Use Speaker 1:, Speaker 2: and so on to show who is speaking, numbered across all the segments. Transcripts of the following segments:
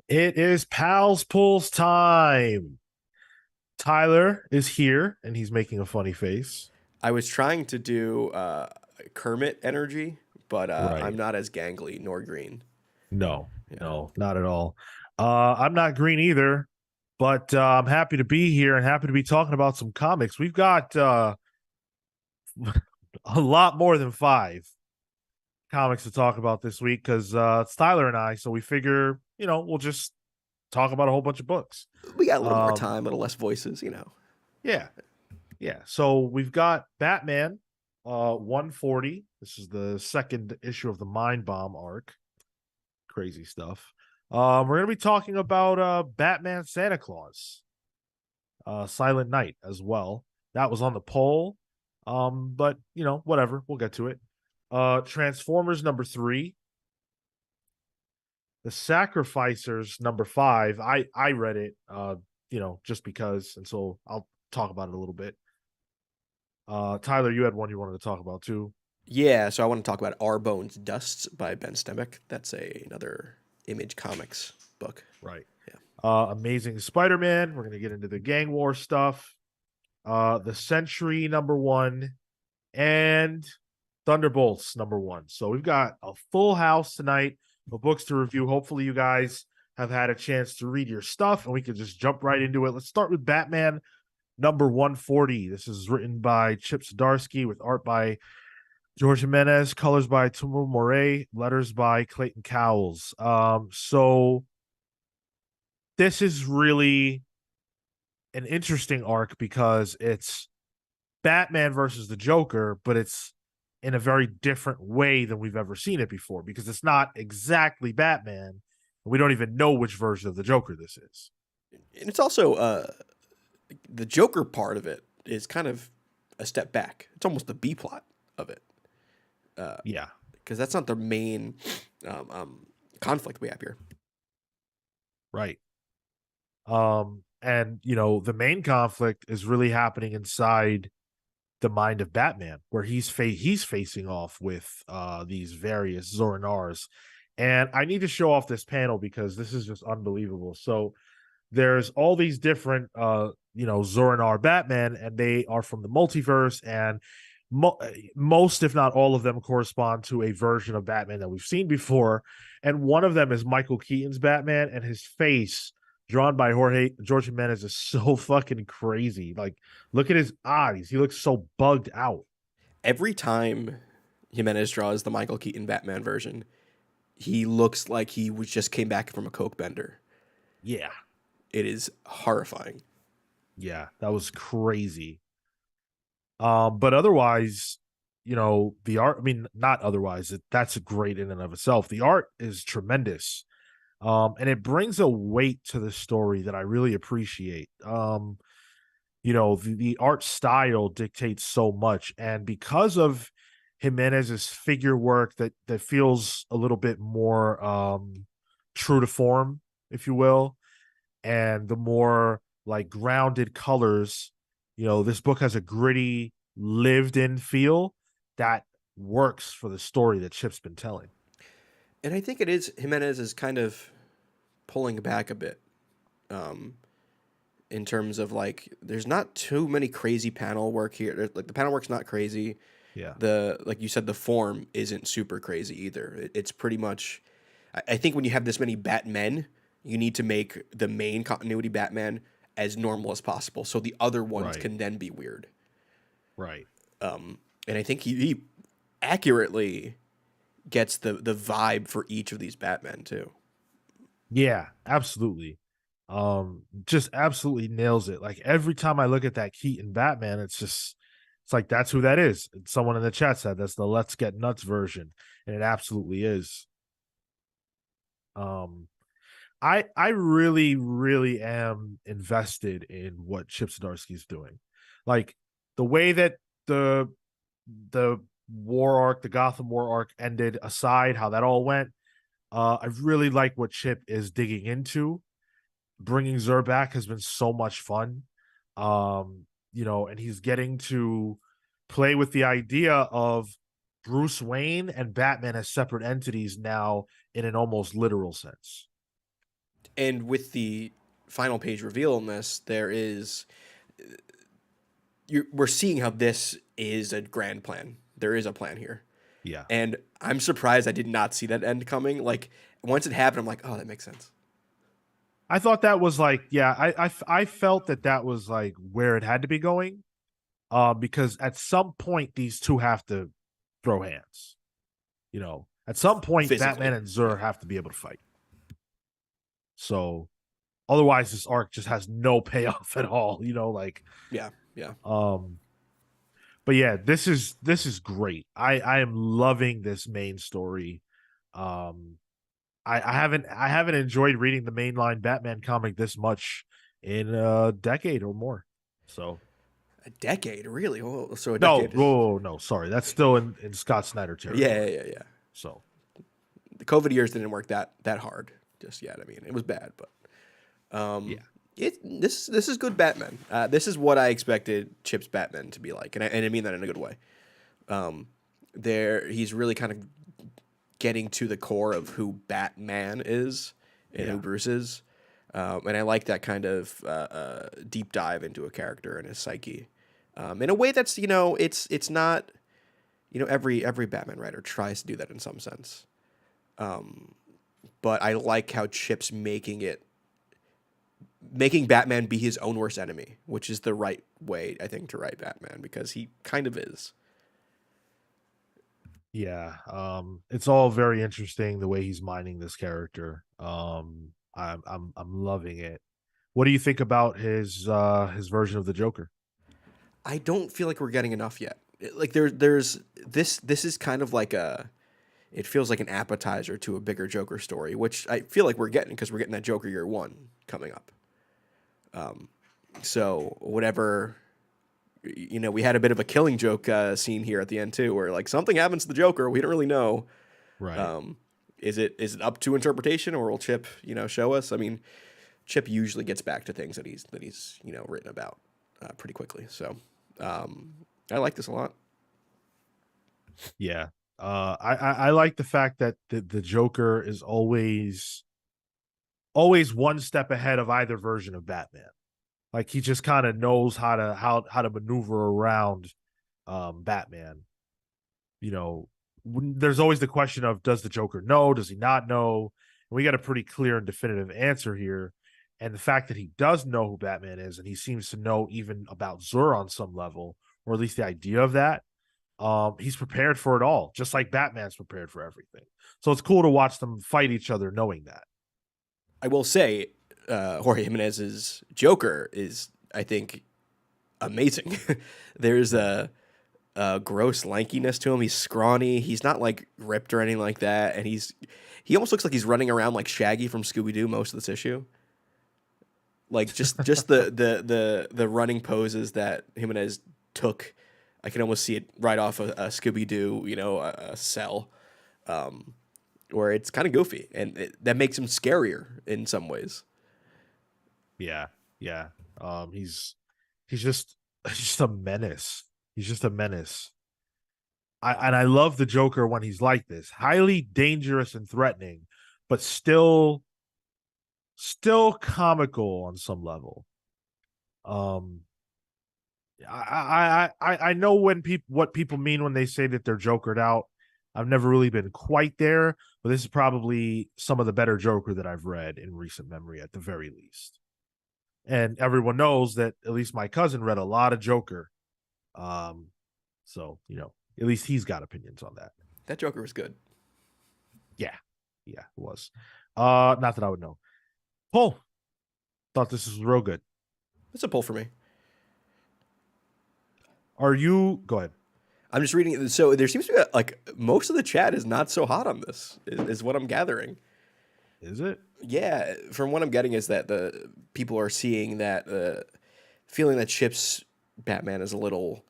Speaker 1: It is Pals Pulls time. Tyler is here and he's making a funny face.
Speaker 2: I was trying to do Kermit energy, but I'm
Speaker 1: Right.
Speaker 2: not as gangly nor green.
Speaker 1: No,
Speaker 2: Yeah,
Speaker 1: no, not at all. I'm not green either, but I'm happy to be here and happy to be talking about some comics. We've got a lot more than five comics to talk about this week because it's Tyler and I. So we figure, we'll just talk about a whole bunch of books.
Speaker 2: we got a little more
Speaker 1: Um,
Speaker 2: time, a little less voices.
Speaker 1: yeah, Yeah, so we've got Batman 140. This is the second issue of the Mind Bomb arc. Crazy stuff. We're gonna be talking about Batman Santa Claus, Silent Night as well. That was on the poll. But whatever, we'll get to it. Transformers number 3, The Sacrificers number 5. I read it just because, and so I'll talk about it a little bit. Tyler, you had one you wanted to talk about too.
Speaker 2: Yeah. So I want to talk about Our Bones Dusts by Ben Stemek. That's another Image Comics book.
Speaker 1: Right.
Speaker 2: Yeah.
Speaker 1: Amazing Spider-Man. We're gonna get into the gang war stuff. The Sentry number 1 and Thunderbolts number 1. So we've got a full house tonight of books to review. Hopefully, you guys have had a chance to read your stuff, and we can just jump right into it. Let's start with Batman number 140. This is written by Chip Zdarsky with art by George Jimenez, colors by Tumu Moret, letters by Clayton Cowles. So this is really an interesting arc because it's Batman versus the Joker, but it's in a very different way than we've ever seen it before because it's not exactly Batman. We don't even know which version of the Joker this is.
Speaker 2: And it's also the Joker part of it is kind of a step back. It's almost the B plot of it
Speaker 1: Yeah,
Speaker 2: because that's not the main conflict we have here.
Speaker 1: right. And the main conflict is really happening inside the mind of Batman, where he's facing off with these various Zur-En-Arrhs. And I need to show off this panel because this is just unbelievable. So there's all these different Zur-En-Arrh Batman, and they are from the multiverse, and most, if not all of them, correspond to a version of Batman that we've seen before. And one of them is Michael Keaton's Batman, and his face, drawn by George Jimenez, is so fucking crazy. Like, look at his eyes; he looks so bugged out.
Speaker 2: Every time Jimenez draws the Michael Keaton Batman version, he looks like he was just came back from a coke bender.
Speaker 1: Yeah,
Speaker 2: It is horrifying.
Speaker 1: yeah, that was crazy. But otherwise, the art. I mean, not otherwise. That's great in and of itself. The art is tremendous. And it brings a weight to the story that I really appreciate. The art style dictates so much, and because of Jimenez's figure work that feels a little bit more true to form, if you will, and the more like grounded colors, this book has a gritty, lived in feel that works for the story that Chip's been telling.
Speaker 2: And I think it is Jimenez is kind of pulling back a bit um, in terms of like there's not too many crazy panel work here. Like the panel work's not crazy.
Speaker 1: Yeah.
Speaker 2: The like you said, the form isn't super crazy either. It's pretty much. I think when you have this many Batmen, you need to make the main continuity Batman as normal as possible, so the other ones
Speaker 1: Right.
Speaker 2: can then be weird.
Speaker 1: Right.
Speaker 2: And I think he accurately gets the vibe for each of these Batmen too.
Speaker 1: Yeah, absolutely. Just absolutely nails it. Like every time I look at that Keaton Batman, it's like that's who that is. Someone in the chat said that's the Let's Get Nuts version, and it absolutely is. Um, I really, really am invested in what Chip Zdarsky's doing. Like the way that the the war arc, the Gotham war arc ended aside, how that all went. I really like what Chip is digging into. Bringing Zur back has been so much fun. And he's getting to play with the idea of Bruce Wayne and Batman as separate entities now in an almost literal sense.
Speaker 2: And with the final page reveal in this, we're seeing how this is a grand plan. There is a plan here.
Speaker 1: Yeah.
Speaker 2: And I'm surprised I did not see that end coming. Like once it happened, I'm like, oh, that makes sense.
Speaker 1: I thought that was like, yeah, I felt that that was like where it had to be going, because at some point these two have to throw hands. You know, at some point Batman
Speaker 2: Physically.
Speaker 1: and
Speaker 2: Yeah.
Speaker 1: Zur have to be able to fight. So otherwise, this arc just has no payoff at all. You know, like,
Speaker 2: Yeah. Yeah.
Speaker 1: um, but yeah, this is great. I am loving this main story. Um, I haven't enjoyed reading the mainline Batman comic this much in a decade or more. So
Speaker 2: A decade, really? Oh, so a
Speaker 1: no,
Speaker 2: decade is.
Speaker 1: whoa, no, sorry, that's still in Scott Snyder
Speaker 2: Yeah,
Speaker 1: territory.
Speaker 2: yeah, yeah, yeah.
Speaker 1: So
Speaker 2: The COVID years didn't work that hard just yet. I mean, it was bad, but
Speaker 1: yeah,
Speaker 2: this is good Batman. This is what I expected Chip's Batman to be like, and I mean that in a good way. Um, he's really kind of getting to the core of who Batman is and who
Speaker 1: yeah,
Speaker 2: Bruce is, and I like that kind of deep dive into a character and his psyche, in a way that's it's not every Batman writer tries to do that in some sense, but I like how Chip's making Batman be his own worst enemy, which is the right way, I think, to write Batman because he kind of is.
Speaker 1: yeah. It's all very interesting the way he's mining this character. I'm loving it. What do you think about his version of the Joker?
Speaker 2: I don't feel like we're getting enough yet. Like there's this is kind of like it feels like an appetizer to a bigger Joker story, which I feel like we're getting because we're getting that Joker year one coming up. So whatever, we had a bit of a Killing Joke scene here at the end too, where like something happens to the Joker, we don't really know.
Speaker 1: Right.
Speaker 2: Um, is it up to interpretation, or will Chip show us? I mean, Chip usually gets back to things that he's written about pretty quickly. So I like this a lot.
Speaker 1: Yeah. I like the fact that the Joker is always one step ahead of either version of Batman. Like he just kind of knows how to maneuver around Batman. You know, there's always the question of does the Joker know? Does he not know? And we got a pretty clear and definitive answer here. And the fact that he does know who Batman is, and he seems to know even about Zur on some level, or at least the idea of that, he's prepared for it all, just like Batman's prepared for everything. So it's cool to watch them fight each other knowing that.
Speaker 2: I will say, Jorge Jimenez's Joker is, I think, amazing. There's a gross lankiness to him. He's scrawny. He's not like ripped or anything like that, and he almost looks like he's running around like Shaggy from Scooby Doo most of this issue. Like just the running poses that Jimenez took, I can almost see it right off a Scooby Doo, a cell, where it's kind of goofy, and that makes him scarier in some ways.
Speaker 1: Yeah, yeah. He's just he's just a menace. He's just a menace. I love the Joker when he's like this, highly dangerous and threatening, but still comical on some level. Um, I know what people mean when they say that they're Jokered out. I've never really been quite there, but this is probably some of the better Joker that I've read in recent memory, at the very least. And everyone knows that at least my cousin read a lot of Joker. Um, so at least he's got opinions on that.
Speaker 2: That Joker was good.
Speaker 1: Yeah, yeah, it was. Not that I would know. Paul thought this was real good.
Speaker 2: It's a pull for me.
Speaker 1: Are you? Go ahead.
Speaker 2: I'm just reading it. So there seems to be like most of the chat is not so hot on this, is what I'm gathering.
Speaker 1: Is it?
Speaker 2: Yeah, from what I'm getting is that the people are seeing that feeling that Chip's Batman is a little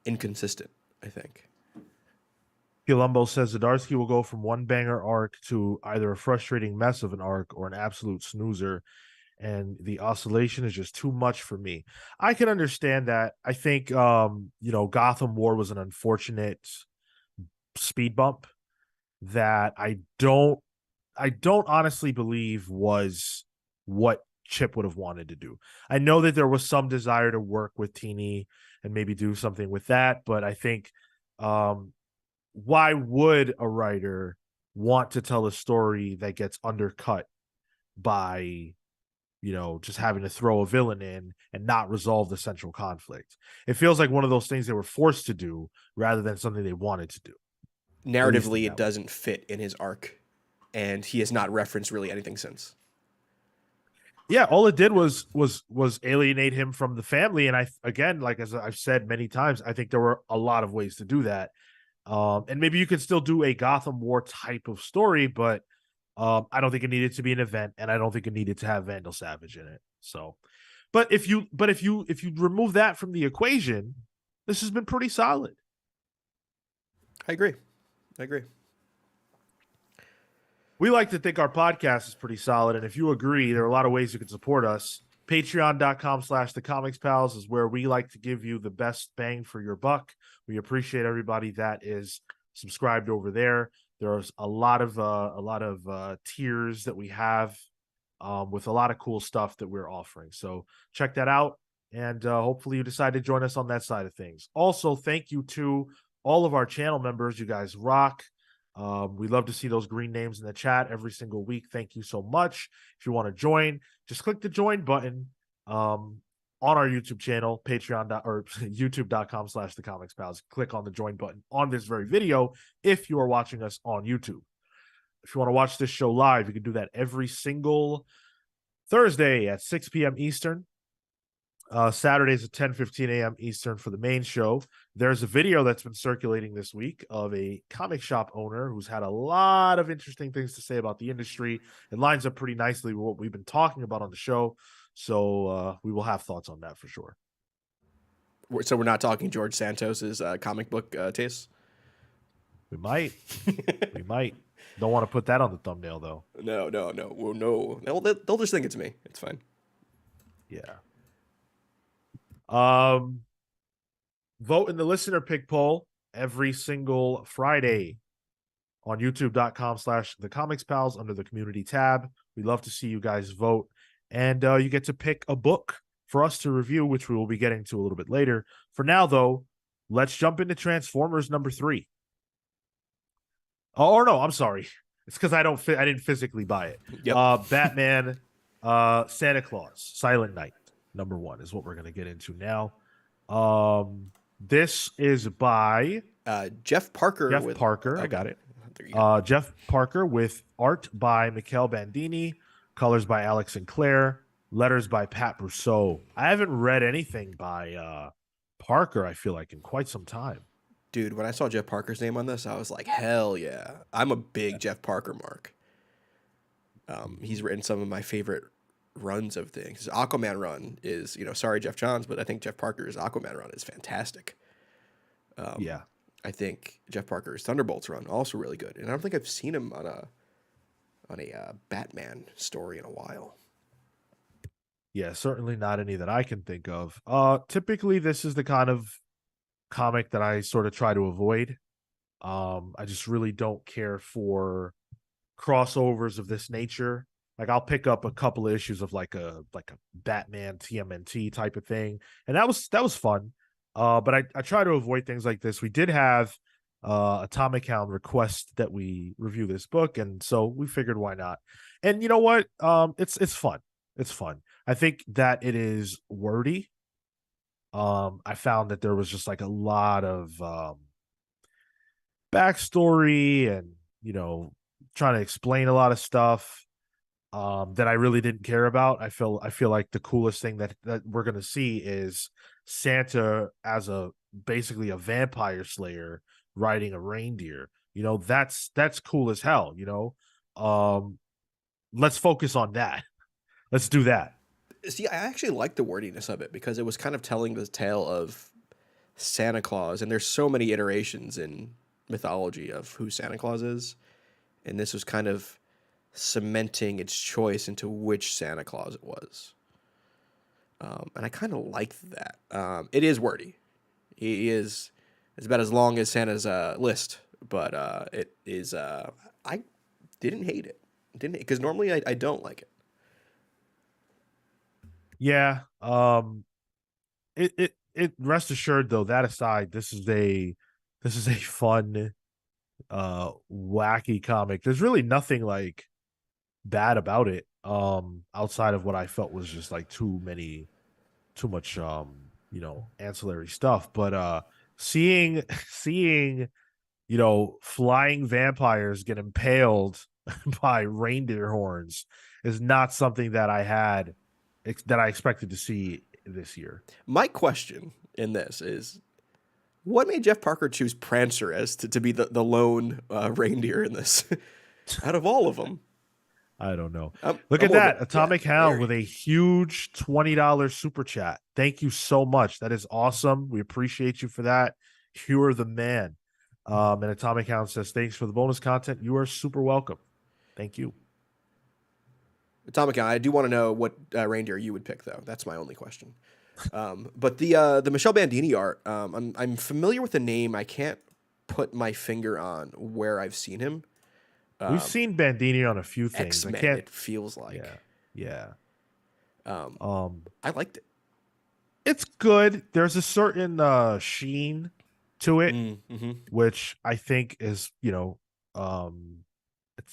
Speaker 2: inconsistent, I think.
Speaker 1: Columbo says Zdarsky will go from one banger arc to either a frustrating mess of an arc or an absolute snoozer, and the oscillation is just too much for me. I can understand that. I think Gotham War was an unfortunate speed bump that I don't honestly believe was what Chip would have wanted to do. I know that there was some desire to work with Teeny and maybe do something with that, but I think um, why would a writer want to tell a story that gets undercut by just having to throw a villain in and not resolve the central conflict? It feels like one of those things they were forced to do rather than something they wanted to do. At least in
Speaker 2: Narratively, it
Speaker 1: that way.
Speaker 2: doesn't fit in his arc, and he has not referenced really anything since.
Speaker 1: Yeah, all it did was alienate him from the family. And I, again, like as I've said many times, I think there were a lot of ways to do that. And maybe you could still do a Gotham War type of story, but I don't think it needed to be an event, and I don't think it needed to have Vandal Savage in it. So, but if you remove that from the equation, this has been pretty solid.
Speaker 2: I agree. I agree.
Speaker 1: We like to think our podcast is pretty solid, and if you agree, there are a lot of ways you can support us. Patreon.com/the Comics Pals is where we like to give you the best bang for your buck. We appreciate everybody that is subscribed over there. There's a lot of tiers that we have with a lot of cool stuff that we're offering. So check that out, and hopefully you decide to join us on that side of things. Also, thank you to all of our channel members. You guys rock. We love to see those green names in the chat every single week. Thank you so much. If you want to join, just click the join button on our YouTube channel, Patreon or YouTube.com/the Comics Pals. Click on the join button on this very video if you are watching us on YouTube. If you want to watch this show live, you can do that every single Thursday at 6 p.m. Eastern. Saturdays at 10:15 a.m. Eastern for the main show. There's a video that's been circulating this week of a comic shop owner who's had a lot of interesting things to say about the industry. It lines up pretty nicely with what we've been talking about on the show. So we will have thoughts on that for sure.
Speaker 2: So we're not talking George Santos's comic book tastes?
Speaker 1: We might. We might. Don't want to put that on the thumbnail, though.
Speaker 2: No. Well, no. They'll just think it's me. It's fine.
Speaker 1: Yeah. Vote in the listener pick poll every single Friday on youtube.com/the Comics Pals under the community tab. We love to see you guys vote, and you get to pick a book for us to review, which we will be getting to a little bit later. For now, though, let's jump into Transformers number 3. Oh, or no, I'm sorry. It's because I didn't physically buy it.
Speaker 2: Yep.
Speaker 1: Batman, Santa Claus, Silent Night, number 1 is what we're gonna get into now. This is by
Speaker 2: Jeff Parker.
Speaker 1: Jeff Parker.
Speaker 2: Okay.
Speaker 1: I got it.
Speaker 2: There you go.
Speaker 1: Jeff Parker with art by Mikel Bandini, colors by Alex Sinclair, letters by Pat Brousseau. I haven't read anything by Parker, I feel like, in quite some time.
Speaker 2: Dude, when I saw Jeff Parker's name on this, I was like, hell yeah. I'm a big Jeff Parker mark. He's written some of my favorite runs of things. His Aquaman run is, sorry, Jeff Johns, but I think Jeff Parker's Aquaman run is fantastic.
Speaker 1: Yeah.
Speaker 2: I think Jeff Parker's Thunderbolts run also really good. And I don't think I've seen him on a Batman story in a while.
Speaker 1: Yeah, certainly not any that I can think of. Typically this is the kind of comic that I sort of try to avoid. I just really don't care for crossovers of this nature. Like I'll pick up a couple of issues of like a Batman TMNT type of thing, and that was fun. But I try to avoid things like this. We did have Atomic Hound request that we review this book, and so we figured why not. And you know what? It's fun. It's fun. I think that it is wordy. I found that there was just like a lot of backstory and trying to explain a lot of stuff that I really didn't care about. I feel like the coolest thing that we're gonna see is Santa as basically a vampire slayer riding a reindeer. That's cool as hell. Let's focus on that. Let's do that.
Speaker 2: See, I actually like the wordiness of it because it was kind of telling the tale of Santa Claus, and there's so many iterations in mythology of who Santa Claus is, and this was kind of cementing its choice into which Santa Claus it was. And I kind of like that. It is wordy. He is, it's about as long as Santa's list, but it is, I didn't hate it. Didn't it? Because normally I don't like it.
Speaker 1: Yeah. It rest assured though, that aside, this is a fun wacky comic. There's really nothing like bad about it. Outside of what I felt was just like too much ancillary stuff. But seeing seeing flying vampires get impaled by reindeer horns is not something that I expected to see this year.
Speaker 2: My question in this is, what made Jeff Parker choose Prancer as to be the lone reindeer in this out of all of them?
Speaker 1: I don't know.
Speaker 2: I'm,
Speaker 1: Look
Speaker 2: I'm
Speaker 1: at
Speaker 2: more
Speaker 1: that.
Speaker 2: yeah,
Speaker 1: Atomic Hound with
Speaker 2: very.
Speaker 1: a huge $20 super chat. Thank you so much. That is awesome. We appreciate you for that. You are the man. And Atomic Hound says, thanks for the bonus content. You are super welcome. Thank you.
Speaker 2: Atomic Eye, I do want to know what reindeer you would pick, though. That's my only question. But the Michelle Bandini art, I'm familiar with the name. I can't put my finger on where I've seen him.
Speaker 1: We've seen Bandini on a few things. I
Speaker 2: X-Men,
Speaker 1: can't.
Speaker 2: it feels
Speaker 1: Yeah.
Speaker 2: like.
Speaker 1: Yeah.
Speaker 2: Um,
Speaker 1: Um,
Speaker 2: I liked it.
Speaker 1: it's good. There's a certain sheen to it,
Speaker 2: Mm-hmm.
Speaker 1: which I think is, it's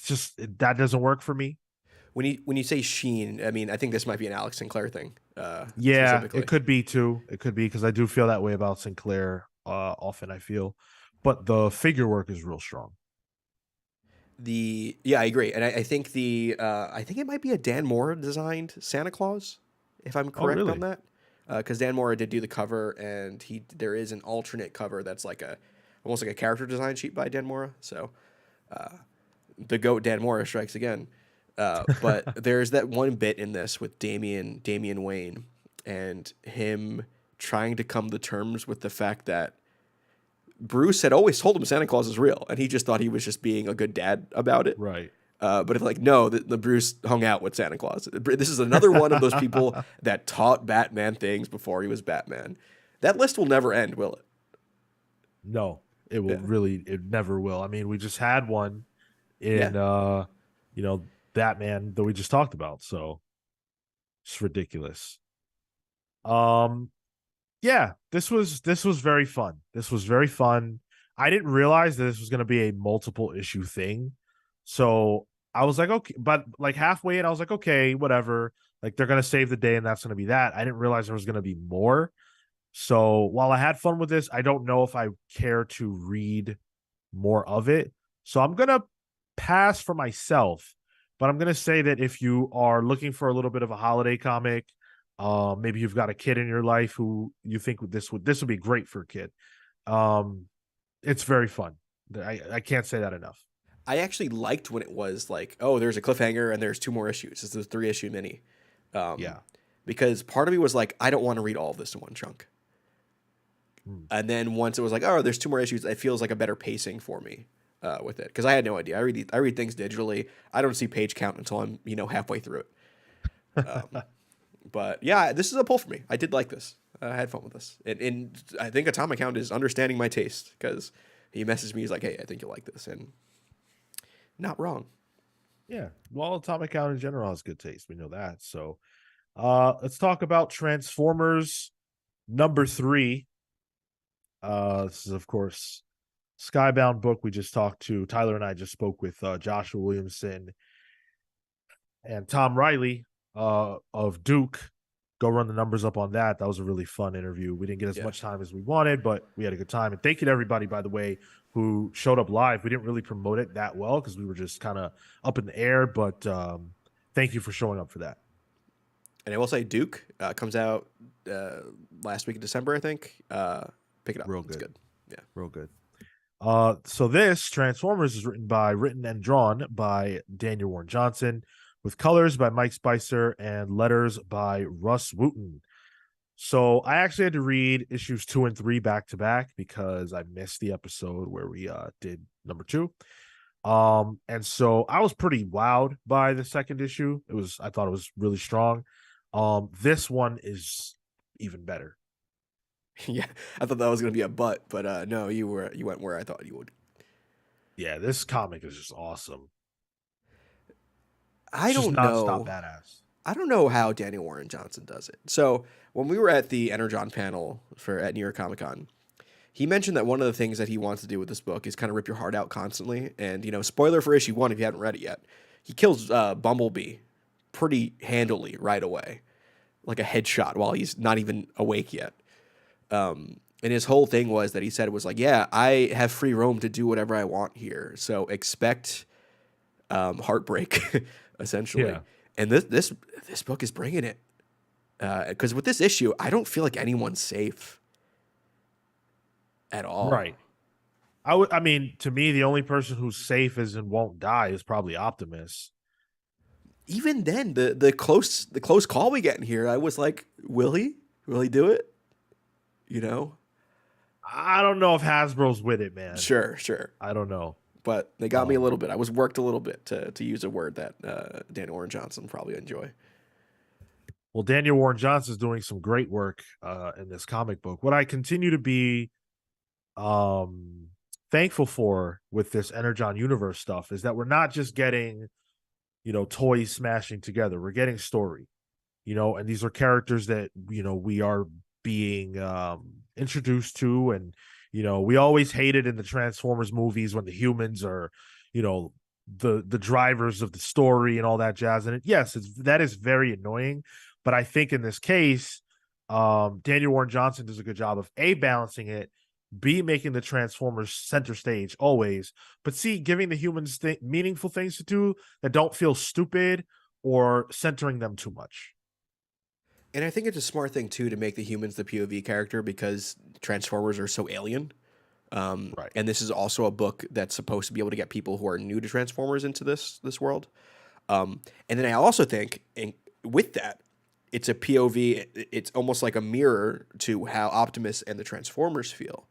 Speaker 1: just that doesn't work for me.
Speaker 2: When you say sheen, I mean I think this might be an Alex Sinclair thing,
Speaker 1: Yeah, it
Speaker 2: specifically.
Speaker 1: could be too. It could be because I do feel that way about Sinclair. Often I feel, but the figure work is real strong.
Speaker 2: I agree, and I think I think it might be a Dan Mora designed Santa Claus, if I'm
Speaker 1: Oh,
Speaker 2: correct on
Speaker 1: really?
Speaker 2: that, because Dan Mora did do the cover, and there is an alternate cover that's like almost like a character design sheet by Dan Mora. So the goat Dan Mora strikes again. But there's that one bit in this with Damian Wayne and him trying to come to terms with the fact that Bruce had always told him Santa Claus is real, and he just thought he was just being a good dad about it.
Speaker 1: Right.
Speaker 2: But it's like, no, the Bruce hung out with Santa Claus. This is another one of those people that taught Batman things before he was Batman. That list will never end, will it?
Speaker 1: No, it will
Speaker 2: Yeah.
Speaker 1: really. It never will. I mean, we just had one
Speaker 2: Yeah.
Speaker 1: in Batman that we just talked about. So it's ridiculous. Um, yeah, this was very fun. This was very fun. I didn't realize that this was going to be a multiple issue thing. So I was like, okay, but like halfway in, I was like, okay, whatever. Like they're going to save the day and that's going to be that. I didn't realize there was going to be more. So while I had fun with this, I don't know if I care to read more of it. So I'm going to pass for myself, but I'm going to say that if you are looking for a little bit of a holiday comic, maybe you've got a kid in your life who you think this would be great for a kid. Um, it's very fun. I can't say that enough.
Speaker 2: I actually liked when it was like, oh, there's a cliffhanger and there's two more issues. This is a 3 issue mini. Um,
Speaker 1: Yeah.
Speaker 2: because part of me was like, I don't want to read all of this in one chunk.
Speaker 1: Mm.
Speaker 2: And then once it was like, oh, there's two more issues, it feels like a better pacing for me with it because I had no idea. I read things digitally. I don't see page count until I'm halfway through it. Um, but yeah, this is a pull for me. I did like this. I had fun with this, and I think Atomic Hound is understanding my taste because he messaged me. He's like, "Hey, I think you'll like this," and not wrong.
Speaker 1: Yeah. Well, Atomic Count in general has good taste. We know that. So let's talk about Transformers number 3. This is of course Skybound book. We just talked to Tyler and I just spoke with Joshua Williamson and Tom Riley of Duke. Go run the numbers up on that. That was a really fun interview. We didn't get as
Speaker 2: Yeah,
Speaker 1: much time as we wanted, but we had a good time. And thank you to everybody, by the way, who showed up live. We didn't really promote it that well because we were just kind of up in the air, but thank you for showing up for that.
Speaker 2: and I will say Duke comes out uh, last week of December, I think. Pick it up;
Speaker 1: Real
Speaker 2: it's
Speaker 1: good.
Speaker 2: good. Yeah,
Speaker 1: Real good. So this Transformers is written and drawn by Daniel Warren Johnson, with colors by Mike Spicer and letters by Russ Wooten. So I actually had to read issues 2 and 3 back to back because I missed the episode where we did number 2. And so I was pretty wowed by the second issue. I thought it was really strong. This one is even better.
Speaker 2: yeah. I thought that was gonna be a but no, you went where I thought you would.
Speaker 1: Yeah, this comic is just awesome.
Speaker 2: I
Speaker 1: It's just
Speaker 2: don't
Speaker 1: nonstop
Speaker 2: know.
Speaker 1: badass.
Speaker 2: I don't know how Daniel Warren Johnson does it. So when we were at the Energon panel at New York Comic Con, he mentioned that one of the things that he wants to do with this book is kind of rip your heart out constantly. And spoiler for issue 1 if you haven't read it yet, he kills Bumblebee pretty handily right away, like a headshot while he's not even awake yet. And his whole thing was that he said it was like, yeah, I have free roam to do whatever I want here. So expect heartbreak, essentially.
Speaker 1: Yeah.
Speaker 2: And this book is bringing it. Because with this issue, I don't feel like anyone's safe at all.
Speaker 1: Right. I mean, to me, the only person who's safe is and won't die is probably Optimus.
Speaker 2: Even then, the close call we get in here, I was like, will he? Will he do it? You know?
Speaker 1: I don't know if Hasbro's with it, man.
Speaker 2: Sure.
Speaker 1: I don't know.
Speaker 2: But they got me a little bit. I was worked a little bit to use a word that Daniel Warren Johnson probably enjoy.
Speaker 1: Well, Daniel Warren Johnson is doing some great work in this comic book. What I continue to be thankful for with this Energon universe stuff is that we're not just getting, toys smashing together. We're getting story, and these are characters that, we are being introduced to. And, we always hated in the Transformers movies when the humans are, the drivers of the story and all that jazz. And that is very annoying. But I think in this case, Daniel Warren Johnson does a good job of balancing it, B, making the Transformers center stage always, but C, giving the humans meaningful things to do that don't feel stupid or centering them too much.
Speaker 2: And I think it's a smart thing too to make the humans the POV character because Transformers are so alien.
Speaker 1: Right.
Speaker 2: And this is also a book that's supposed to be able to get people who are new to Transformers into this world. And then I also think with that, it's a POV. It's almost like a mirror to how Optimus and the Transformers feel,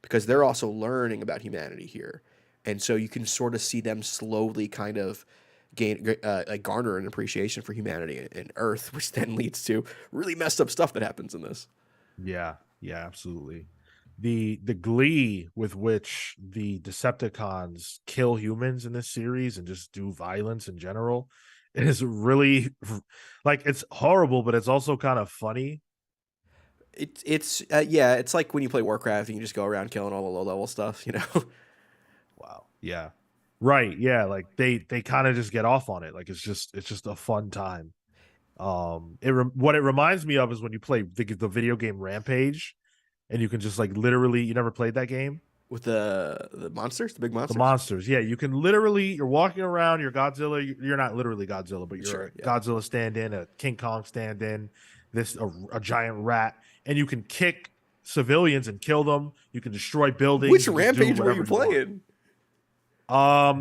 Speaker 2: because they're also learning about humanity here, and so you can sort of see them slowly kind of garner an appreciation for humanity and Earth, which then leads to really messed up stuff that happens in this.
Speaker 1: Yeah, absolutely. The glee with which the Decepticons kill humans in this series and just do violence in general is really, like, it's horrible, but it's also kind of funny.
Speaker 2: It's like when you play Warcraft and you just go around killing all the low level stuff,
Speaker 1: Wow. Yeah. Right. Yeah. Like they kind of just get off on it. Like it's just a fun time. What it reminds me of is when you play the video game Rampage, and you can just like literally, you never played that game?
Speaker 2: With the monsters, the big monsters.
Speaker 1: The monsters, yeah. You can literally, you're walking around, you're Godzilla. You're not literally Godzilla, but you're Godzilla stand-in, a King Kong stand-in, a giant rat, and you can kick civilians and kill them. You can destroy buildings.
Speaker 2: Which Rampage were you playing?
Speaker 1: I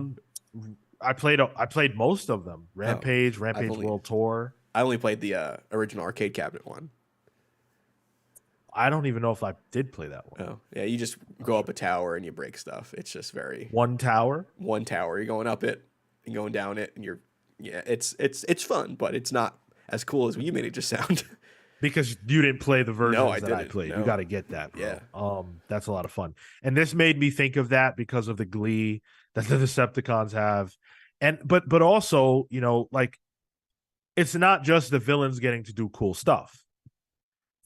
Speaker 1: played most of them. Rampage, World Tour.
Speaker 2: I only played the original arcade cabinet one.
Speaker 1: I don't even know if I did play that one.
Speaker 2: Oh, yeah, you just go up a tower and you break stuff. It's just very
Speaker 1: one tower.
Speaker 2: You're going up it and going down it, and it's fun, but it's not as cool as you made it just sound.
Speaker 1: Because you didn't play the versions that I played.
Speaker 2: No.
Speaker 1: You got to get that, bro.
Speaker 2: Yeah.
Speaker 1: That's a lot of fun. And this made me think of that because of the glee that the Decepticons have. And but also, like, it's not just the villains getting to do cool stuff.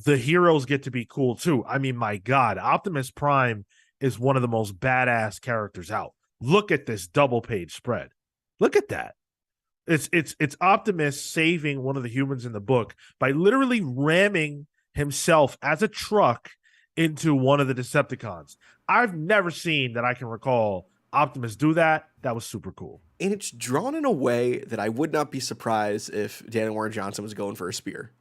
Speaker 1: The heroes get to be cool too. I mean, my God, Optimus Prime is one of the most badass characters out. Look at this double page spread. Look at that. It's Optimus saving one of the humans in the book by literally ramming himself as a truck into one of the Decepticons. I've never seen that I can recall Optimus do that. That was super cool.
Speaker 2: And it's drawn in a way that I would not be surprised if Daniel Warren Johnson was going for a spear.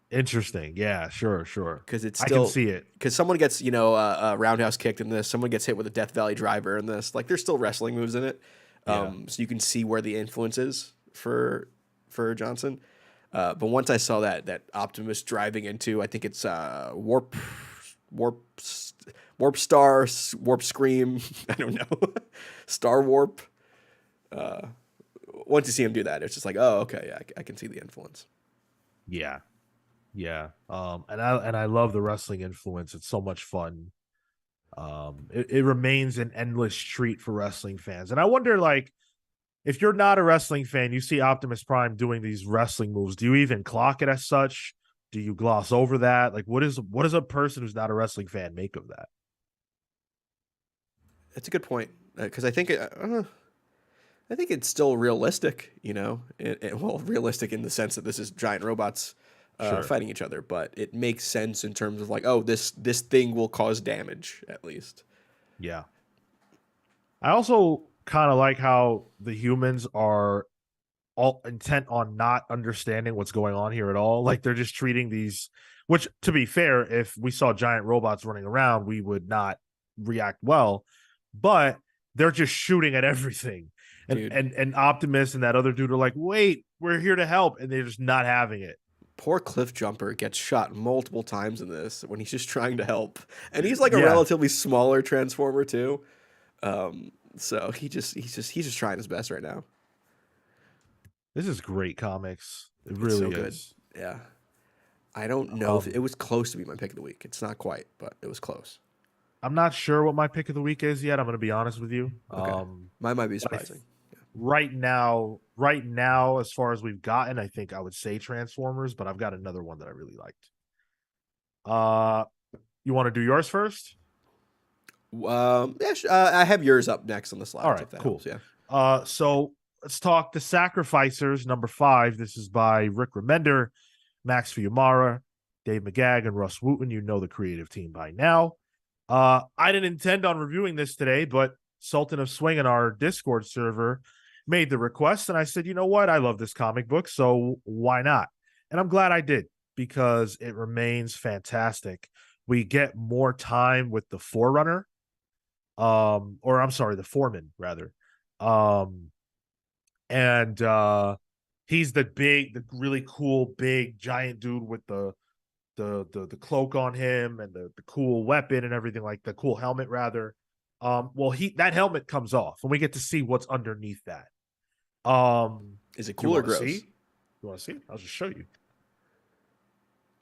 Speaker 1: Interesting. Yeah, sure.
Speaker 2: Because it's
Speaker 1: I can see it.
Speaker 2: Because someone gets, a roundhouse kicked in this. Someone gets hit with a Death Valley driver in this. Like, there's still wrestling moves in it. So you can see where the influence is for Johnson. But once I saw that Optimus driving into, I think it's Warp Star, Warp Scream, I don't know, Star Warp. Once you see him do that, it's just like, oh, okay, yeah, I can see the influence.
Speaker 1: Yeah. And I love the wrestling influence. It's so much fun. It remains an endless treat for wrestling fans. And I wonder, like, if you're not a wrestling fan, you see Optimus Prime doing these wrestling moves. Do you even clock it as such? Do you gloss over that? Like, what does a person who's not a wrestling fan make of that?
Speaker 2: It's a good point because I think it's still realistic, you know. Well, realistic in the sense that this is giant robots
Speaker 1: Sure.
Speaker 2: fighting each other, but it makes sense in terms of like, oh, this thing will cause damage at least.
Speaker 1: Yeah. I also kind of like how the humans are all intent on not understanding what's going on here at all. Like they're just treating these, which to be fair, if we saw giant robots running around, we would not react well. But they're just shooting at everything. And
Speaker 2: Dude,
Speaker 1: and Optimus and that other dude are like, wait, we're here to help, and they're just not having it.
Speaker 2: poor Cliff Jumper gets shot multiple times in this when he's just trying to help, and he's like a
Speaker 1: Yeah,
Speaker 2: relatively smaller transformer too. So he's just trying his best right now.
Speaker 1: this is great comics. It
Speaker 2: It's so
Speaker 1: really
Speaker 2: good.
Speaker 1: is.
Speaker 2: Yeah. I don't know if it
Speaker 1: Um,
Speaker 2: was close to be my pick of the week. It's not quite, but it was close.
Speaker 1: I'm not sure what my pick of the week is yet. I'm going to be honest with you.
Speaker 2: Okay. Mine might be
Speaker 1: But
Speaker 2: surprising. Yeah.
Speaker 1: right now, as far as we've gotten, I think I would say Transformers, but I've got another one that I really liked. Uh, you want to do yours first?
Speaker 2: Yeah, I have yours up next on the
Speaker 1: All
Speaker 2: slides
Speaker 1: right,
Speaker 2: if that
Speaker 1: cool.
Speaker 2: helps. Yeah.
Speaker 1: So let's talk The Sacrificers, number 5. This is by Rick Remender, Max Fiumara, Dave McGagg, and Russ Wooten. You know the creative team by now. I didn't intend on reviewing this today, but Sultan of Swing in our Discord server made the request, and I said, you know what? I love this comic book, so why not? And I'm glad I did because it remains fantastic. We get more time with the Forerunner, or I'm sorry, the Foreman rather, um, and he's the really cool, big, giant dude with the cloak on him and the cool weapon and everything, like the cool helmet rather. Well, he that helmet comes off and we get to see what's underneath that.
Speaker 2: Is it
Speaker 1: Do you
Speaker 2: cool or
Speaker 1: want to see?
Speaker 2: gross?
Speaker 1: You want to see? I'll just show you.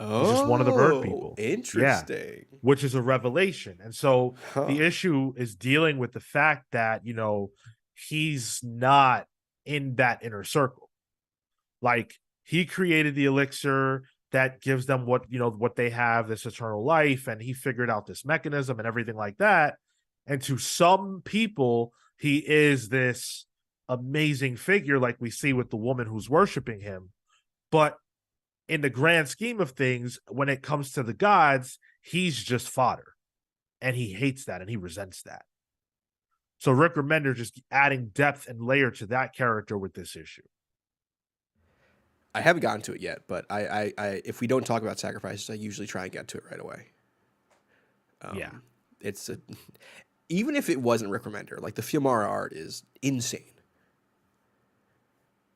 Speaker 1: He's just one of the bird
Speaker 2: Oh,
Speaker 1: people. Yeah,
Speaker 2: interesting.
Speaker 1: which is a revelation. And so
Speaker 2: Huh.
Speaker 1: the issue is dealing with the fact that, he's not in that inner circle. Like he created the elixir that gives them what they have, this eternal life, and he figured out this mechanism and everything like that. And to some people, he is this amazing figure, like we see with the woman who's worshiping him. But in the grand scheme of things, when it comes to the gods, he's just fodder. And he hates that and he resents that. So Rick Remender just adding depth and layer to that character with this issue.
Speaker 2: I haven't gotten to it yet, but if we don't talk about sacrifices, I usually try and get to it right away.
Speaker 1: Yeah.
Speaker 2: It's a, even if it wasn't Rick Remender, like the Fiumara art is insane.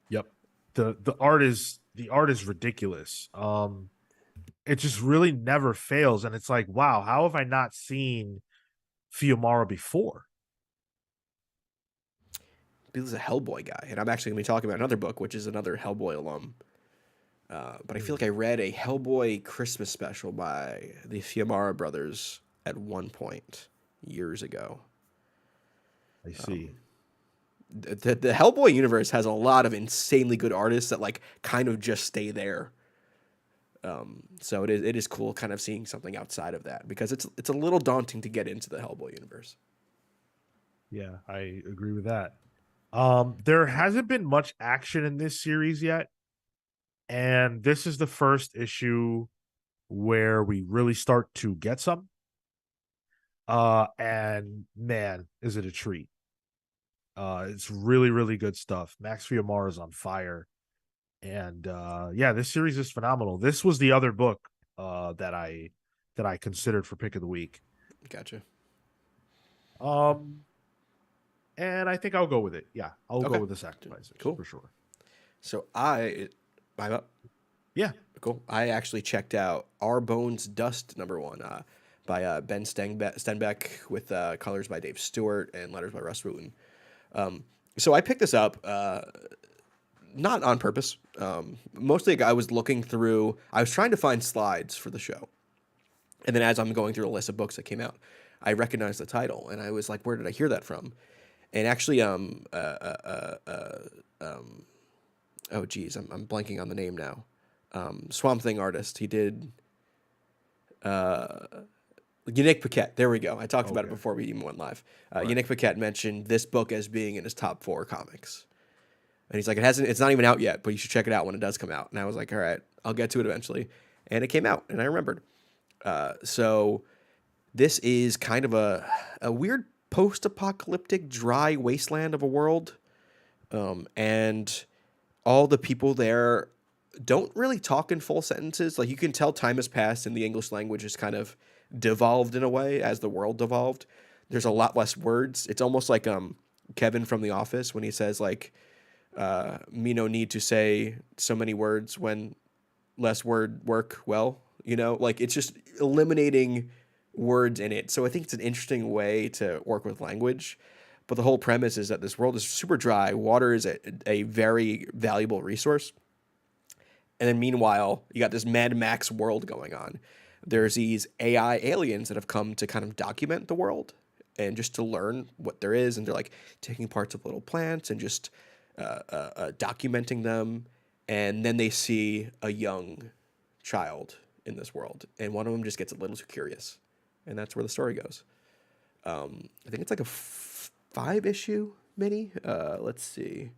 Speaker 1: Yep. The art is ridiculous. It just really never fails. And it's like, wow, how have I not seen Fiumara before?
Speaker 2: Bill's a Hellboy guy, and I'm actually going to be talking about another book, which is another Hellboy alum. But I feel like I read a Hellboy Christmas special by the Fiumara brothers at one point years ago.
Speaker 1: I see.
Speaker 2: The Hellboy universe has a lot of insanely good artists that like kind of just stay there. So it is cool kind of seeing something outside of that because it's a little daunting to get into the Hellboy universe.
Speaker 1: Yeah, I agree with that. There hasn't been much action in this series yet, and this is the first issue where we really start to get some. And man, is it a treat. It's really, really good stuff. Max Fiumara is on fire. And yeah, this series is phenomenal. This was the other book that I considered for pick of the week.
Speaker 2: Gotcha.
Speaker 1: Um, and I think I'll go with it. Yeah, I'll go
Speaker 2: Okay.
Speaker 1: with the Sacrificers
Speaker 2: Cool.
Speaker 1: for sure.
Speaker 2: So I'm up.
Speaker 1: Yeah,
Speaker 2: Cool. I actually checked out Our Bones Dust #1 by Ben Stenbeck with colors by Dave Stewart and letters by Russ Wooten. So I picked this up not on purpose. Mostly I was looking through, I was trying to find slides for the show. And then as I'm going through a list of books that came out, I recognized the title and I was like, where did I hear that from? And actually, oh geez, I'm blanking on the name now. Swamp Thing artist. He did uh, Yannick Paquette. There we go. I talked about it
Speaker 1: Okay.
Speaker 2: before we even went live.
Speaker 1: Right.
Speaker 2: Yannick Paquette mentioned this book as being in his top 4 comics, and he's like, it hasn't. It's not even out yet, but you should check it out when it does come out. And I was like, all right, I'll get to it eventually. And it came out, and I remembered. So this is kind of a weird post-apocalyptic dry wasteland of a world, and all the people there don't really talk in full sentences. Like you can tell time has passed and the English language has kind of devolved in a way as the world devolved. There's a lot less words. It's almost like Kevin from The Office when he says like me no need to say so many words when less word work well, you know? Like it's just eliminating words in it. So I think it's an interesting way to work with language. But the whole premise is that this world is super dry. Water is a very valuable resource. And then meanwhile, you got this Mad Max world going on. There's these AI aliens that have come to kind of document the world and just to learn what there is. And they're like taking parts of little plants and just documenting them. And then they see a young child in this world. And one of them just gets a little too curious. And that's where the story goes. I think it's like a 5-issue mini. Let's see.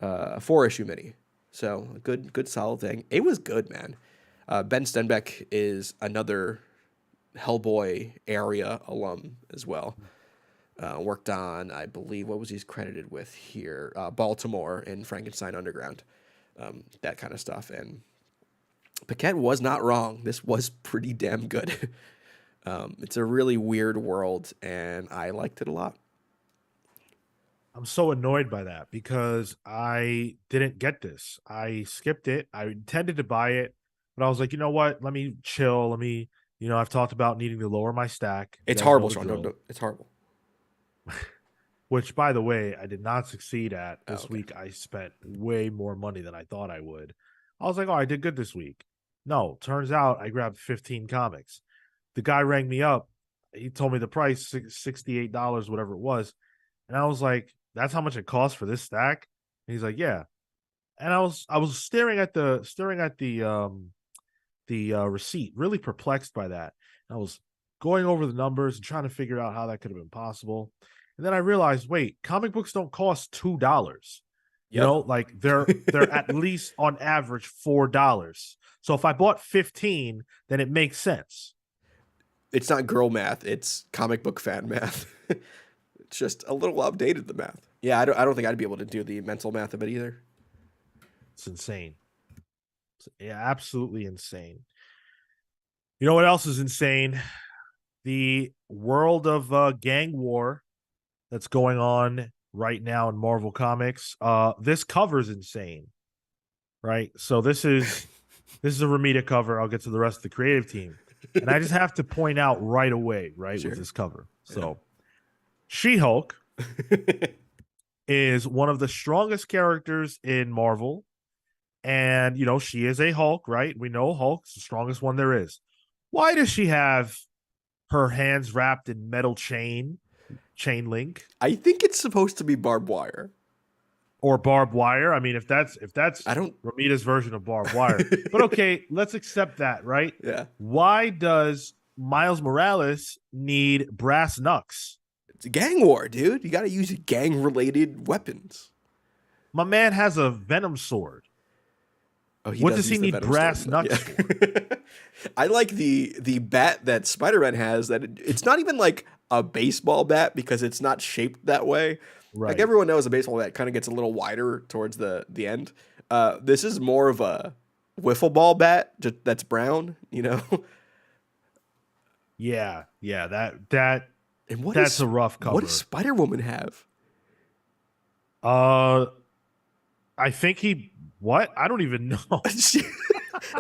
Speaker 2: A 4-issue mini. So a good solid thing. It was good, man. Ben Stenbeck is another Hellboy area alum as well. Worked on, I believe, what was he credited with here? Baltimore and Frankenstein Underground. That kind of stuff. And Paquette was not wrong. This was pretty damn good. It's a really weird world, and I liked it a lot.
Speaker 1: I'm so annoyed by that because I didn't get this. I skipped it. I intended to buy it, but I was like, you know what? Let me chill. Let me, I've talked about needing to lower my stack. You
Speaker 2: It's
Speaker 1: guys know
Speaker 2: horrible,
Speaker 1: the
Speaker 2: Sean.
Speaker 1: drill.
Speaker 2: It's horrible.
Speaker 1: Which, by the way, I did not succeed at
Speaker 2: Oh,
Speaker 1: this
Speaker 2: okay.
Speaker 1: week. I spent way more money than I thought I would. I was like, oh, I did good this week. No, turns out I grabbed 15 comics. The guy rang me up. He told me the price, $68, whatever it was. And I was like, that's how much it costs for this stack? And he's like, yeah. And I was staring at the receipt, really perplexed by that. And I was going over the numbers and trying to figure out how that could have been possible. And then I realized, wait, comic books don't cost $2.
Speaker 2: Yep.
Speaker 1: Like they're at least on average $4. So if I bought 15, then it makes sense.
Speaker 2: It's not girl math. It's comic book fan math. It's just a little outdated, the math. Yeah, I don't think I'd be able to do the mental math of it either.
Speaker 1: It's insane. Yeah, absolutely insane. You know what else is insane? The world of gang war that's going on right now in Marvel Comics. This cover's insane, right? So this is a Ramita cover. I'll get to the rest of the creative team. And I just have to point out right away, right, with
Speaker 2: Sure.
Speaker 1: this cover.
Speaker 2: Yeah.
Speaker 1: So She-Hulk is one of the strongest characters in Marvel. And, she is a Hulk, right? We know Hulk's the strongest one there is. Why does she have her hands wrapped in metal chain link,
Speaker 2: I think it's supposed to be barbed wire.
Speaker 1: or barbed wire? I mean, if that's
Speaker 2: I don't.
Speaker 1: Ramita's version of barbed wire. But okay, let's accept that, right?
Speaker 2: Yeah.
Speaker 1: Why does Miles Morales need brass knucks?
Speaker 2: It's a gang war, dude. You got to use gang related weapons.
Speaker 1: My man has a Venom sword.
Speaker 2: Oh,
Speaker 1: What does he need brass knucks for?
Speaker 2: I like the bat that Spider-Man has. That it's not even like a baseball bat because it's not shaped that way.
Speaker 1: Right.
Speaker 2: Like everyone knows, a baseball bat kind of gets a little wider towards the end. This is more of a wiffle ball bat that's brown.
Speaker 1: Yeah. That
Speaker 2: And
Speaker 1: that's a rough cover.
Speaker 2: What does Spider-Woman have?
Speaker 1: I think what? I don't even know.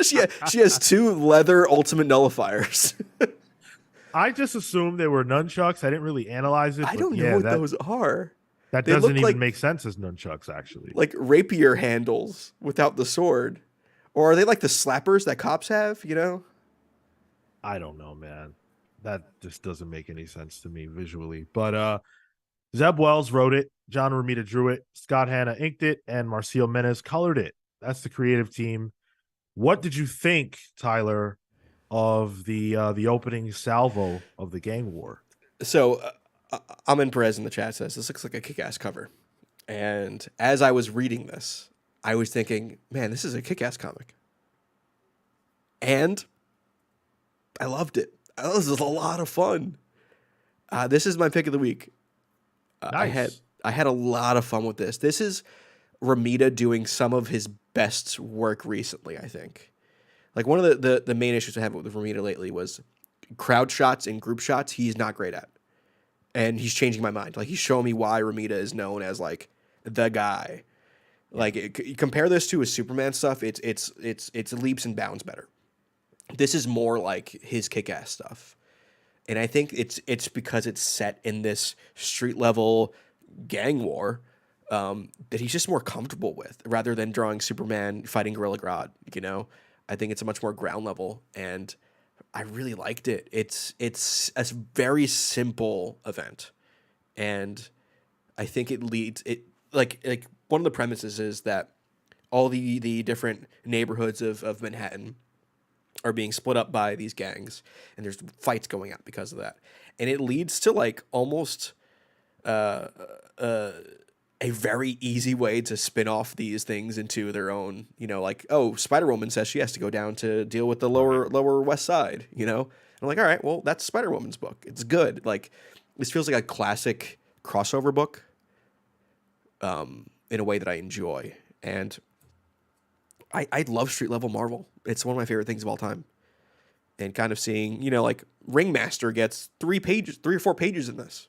Speaker 2: she has 2 leather ultimate nullifiers.
Speaker 1: I just assumed they were nunchucks. I didn't really analyze it.
Speaker 2: I don't know what those are.
Speaker 1: That
Speaker 2: They
Speaker 1: doesn't
Speaker 2: look
Speaker 1: even
Speaker 2: like-
Speaker 1: make sense as nunchucks, actually.
Speaker 2: Like rapier handles without the sword. Or are they like the slappers that cops have,
Speaker 1: I don't know, man. That just doesn't make any sense to me visually. But Zeb Wells wrote it, John Romita drew it, Scott Hanna inked it, and Marcio Menes colored it. That's the creative team. What did you think, Tyler, of the opening salvo of the gang war?
Speaker 2: So Amin Perez in the chat says this looks like a kick-ass cover, and as I was reading this, I was thinking, man, this is a kick-ass comic, and I loved it. This is a lot of fun. This is my pick of the week.
Speaker 1: Nice.
Speaker 2: I had a lot of fun with this. This is Ramita doing some of his best work recently, I think. Like one of the main issues I have with Ramita lately was crowd shots and group shots he's not great at. And he's changing my mind. Like he's showing me why Ramita is known as like the guy. Like compare this to his Superman stuff, it's leaps and bounds better. This is more like his kick-ass stuff. And I think it's because it's set in this street level gang war that he's just more comfortable with, rather than drawing Superman fighting Gorilla Grodd. You know, I think it's a much more ground level, and I really liked it. It's a very simple event, and I think it leads it like one of the premises is that all the different neighborhoods of Manhattan are being split up by these gangs, and there's fights going out because of that, and it leads to like almost uh, uh, a very easy way to spin off these things into their own. You know, like oh, Spider Woman says she has to go down to deal with the lower West Side. You know, I'm like, all right, well that's Spider Woman's book. It's good. Like this feels like a classic crossover book, in a way that I enjoy, and I love street level Marvel. It's one of my favorite things of all time. And kind of seeing, you know, like Ringmaster gets 3 or 4 pages in this.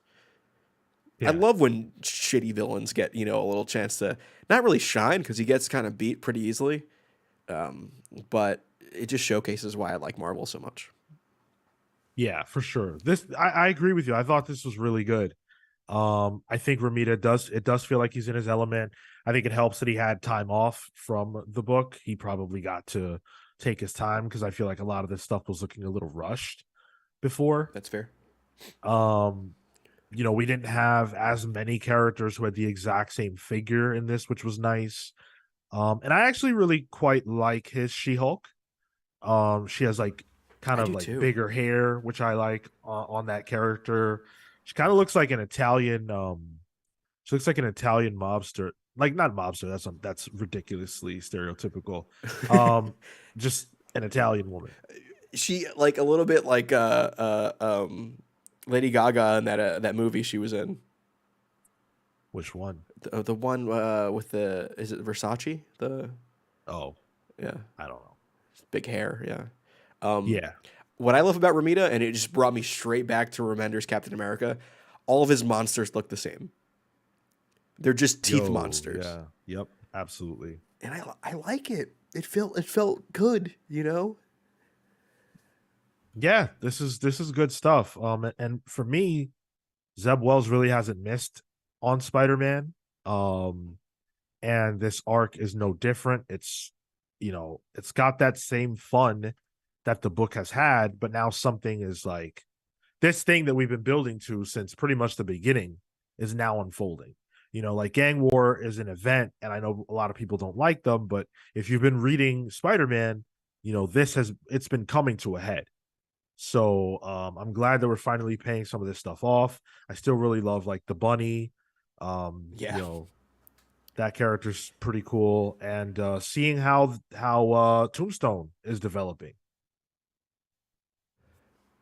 Speaker 2: I
Speaker 1: Yeah.
Speaker 2: love when shitty villains get, you know, a little chance to not really shine because he gets kind of beat pretty easily. But it just showcases why I like Marvel so much.
Speaker 1: Yeah, for sure. I agree with you. I thought this was really good. I think Ramita does feel like he's in his element. I think it helps that he had time off from the book. He probably got to take his time because I feel like a lot of this stuff was looking a little rushed before.
Speaker 2: That's fair.
Speaker 1: Um, we didn't have as many characters who had the exact same figure in this, which was nice. And I actually really quite like his She-Hulk. She has like kind
Speaker 2: I
Speaker 1: of
Speaker 2: do
Speaker 1: like
Speaker 2: too.
Speaker 1: bigger hair, which I like on that character. She kind of looks like an Italian. She looks like an Italian mobster, like not mobster. That's ridiculously stereotypical. Um, just an Italian woman.
Speaker 2: She like a little bit like Lady Gaga in that movie she was in.
Speaker 1: Which one?
Speaker 2: The one with the is it Versace? The
Speaker 1: Oh,
Speaker 2: yeah,
Speaker 1: I don't know.
Speaker 2: big hair. Yeah. Um,
Speaker 1: Yeah.
Speaker 2: what I love about Ramita, and it just brought me straight back to Remender's Captain America, all of his monsters look the same. They're just teeth
Speaker 1: Yo.
Speaker 2: monsters,
Speaker 1: Yeah. Yep. Absolutely.
Speaker 2: and I like it. It felt good, you know.
Speaker 1: Yeah. This is good stuff. And for me, Zeb Wells really hasn't missed on Spider-Man. Um, and this arc is no different. It's got that same fun that the book has had, but now something is like this thing that we've been building to since pretty much the beginning is now unfolding. Like Gang War is an event, and I know a lot of people don't like them, but if you've been reading Spider-Man, it's been coming to a head. So I'm glad that we're finally paying some of this stuff off. I still really love like the bunny.
Speaker 2: Yeah,
Speaker 1: That character's pretty cool, and seeing how Tombstone is developing.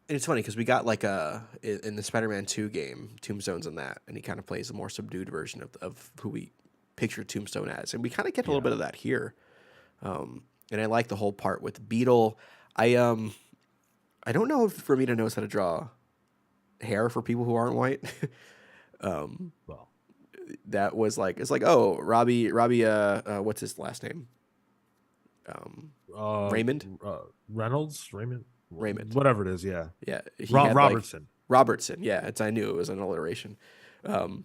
Speaker 2: and it's funny because we got like in the Spider-Man 2 game, Tombstone's in that, and he kind of plays a more subdued version of who we picture Tombstone as, and we kind of get a little
Speaker 1: Yeah.
Speaker 2: bit of that here. And I like the whole part with Beetle. I don't know if Ramita knows how to draw hair for people who aren't white. um,
Speaker 1: Well,
Speaker 2: that was like it's like oh Robbie what's his last name?
Speaker 1: uh,
Speaker 2: Raymond.
Speaker 1: Reynolds, Raymond,
Speaker 2: Raymond.
Speaker 1: whatever it is. Yeah.
Speaker 2: Yeah, he had like
Speaker 1: Robertson.
Speaker 2: Robertson. Yeah, I knew it was an alliteration. Um,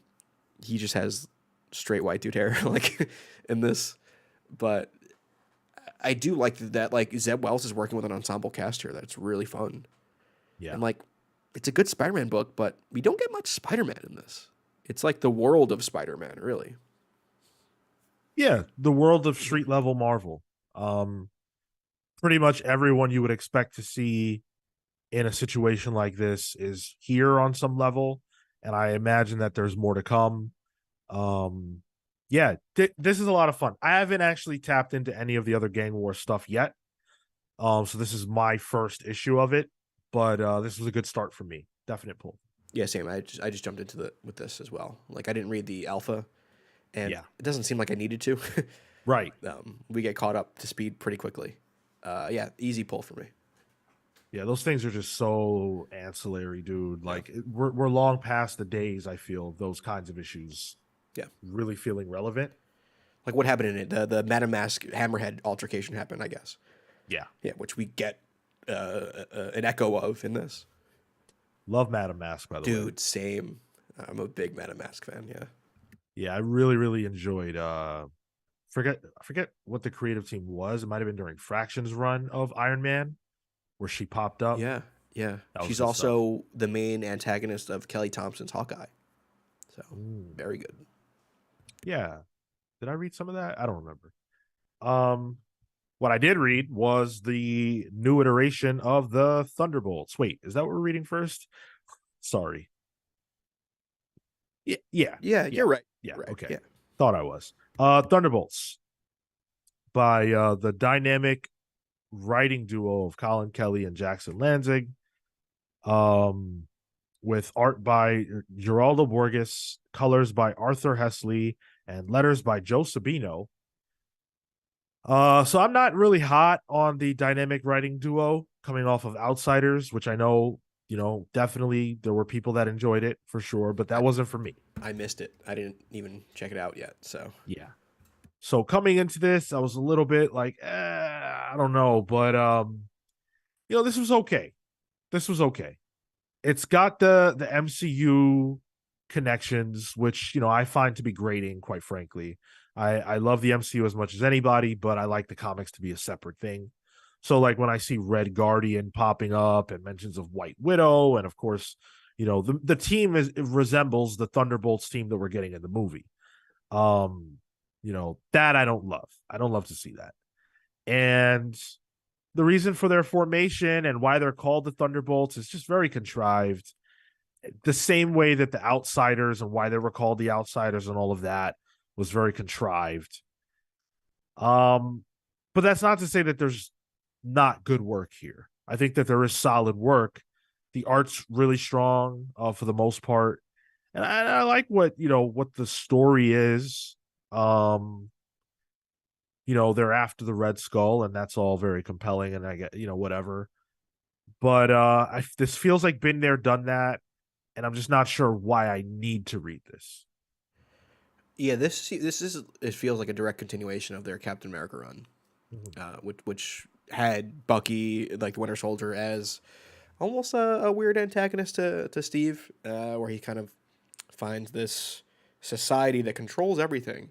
Speaker 2: he just has straight white dude hair like in this, but I do like that. Like Zeb Wells is working with an ensemble cast here. That's really fun.
Speaker 1: Yeah.
Speaker 2: And like, it's a good Spider-Man book, but we don't get much Spider-Man in this. It's like the world of Spider-Man, really.
Speaker 1: Yeah, the world of street level Marvel. Um, Pretty much everyone you would expect to see in a situation like this is here on some level, and I imagine that there's more to come. Um, yeah, this is a lot of fun. I haven't actually tapped into any of the other Gang War stuff yet. So this is my first issue of it, but this was a good start for me. Definite pull.
Speaker 2: Yeah, same. I just jumped into the with this as well. Like I didn't read the alpha, and
Speaker 1: Yeah,
Speaker 2: it doesn't seem like I needed to.
Speaker 1: right.
Speaker 2: We get caught up to speed pretty quickly. Yeah, easy pull for me.
Speaker 1: Yeah, those things are just so ancillary, dude. Like we're long past the days, I feel, of those kinds of issues
Speaker 2: Yeah.
Speaker 1: really feeling relevant.
Speaker 2: Like what happened in it? The Madam Mask Hammerhead altercation happened, I guess.
Speaker 1: Yeah.
Speaker 2: Yeah, which we get an echo of in this.
Speaker 1: Love Madam Mask, by the way.
Speaker 2: Dude, same. I'm a big Madam Mask fan. Yeah.
Speaker 1: Yeah, I really, really enjoyed I forget what the creative team was. It might have been during Fraction's run of Iron Man, where she popped up.
Speaker 2: Yeah. Yeah.
Speaker 1: That was
Speaker 2: She's
Speaker 1: good
Speaker 2: also the main antagonist of Kelly Thompson's Hawkeye. So
Speaker 1: stuff.
Speaker 2: very good.
Speaker 1: Yeah. Did I read some of that? I don't remember. What I did read was the new iteration of the Thunderbolts. Wait, is that what we're reading first? Sorry. Yeah, yeah,
Speaker 2: Yeah,
Speaker 1: yeah,
Speaker 2: you're right.
Speaker 1: yeah.
Speaker 2: Right.
Speaker 1: Okay.
Speaker 2: Yeah.
Speaker 1: Thought I was. Thunderbolts by the dynamic writing duo of Colin Kelly and Jackson Lanzing. With art by Geraldo Borges, colors by Arthur Hesley, and letters by Joe Sabino. So I'm not really hot on the dynamic writing duo coming off of Outsiders, which I know, definitely there were people that enjoyed it for sure, but that wasn't for me.
Speaker 2: I missed it. I didn't even check it out yet. So
Speaker 1: Yeah. So coming into this, I was a little bit like, I don't know, but this was okay. This was okay. It's got the MCU connections, which I find to be grating, quite frankly. I love the MCU as much as anybody, but I like the comics to be a separate thing. So like when I see Red Guardian popping up and mentions of White Widow, and of course, the team resembles the Thunderbolts team that we're getting in the movie. That I don't love. I don't love to see that. And the reason for their formation and why they're called the Thunderbolts is just very contrived. The same way that the Outsiders and why they were called the Outsiders and all of that was very contrived. But that's not to say that there's not good work here. I think that there is solid work. The art's really strong for the most part. And I like what the story is. They're after the Red Skull, and that's all very compelling, and I get, whatever. But this feels like been there, done that, and I'm just not sure why I need to read this.
Speaker 2: yeah, this is it feels like a direct continuation of their Captain America run, which had Bucky, like the Winter Soldier, as almost a weird antagonist to Steve, where he kind of finds this society that controls everything,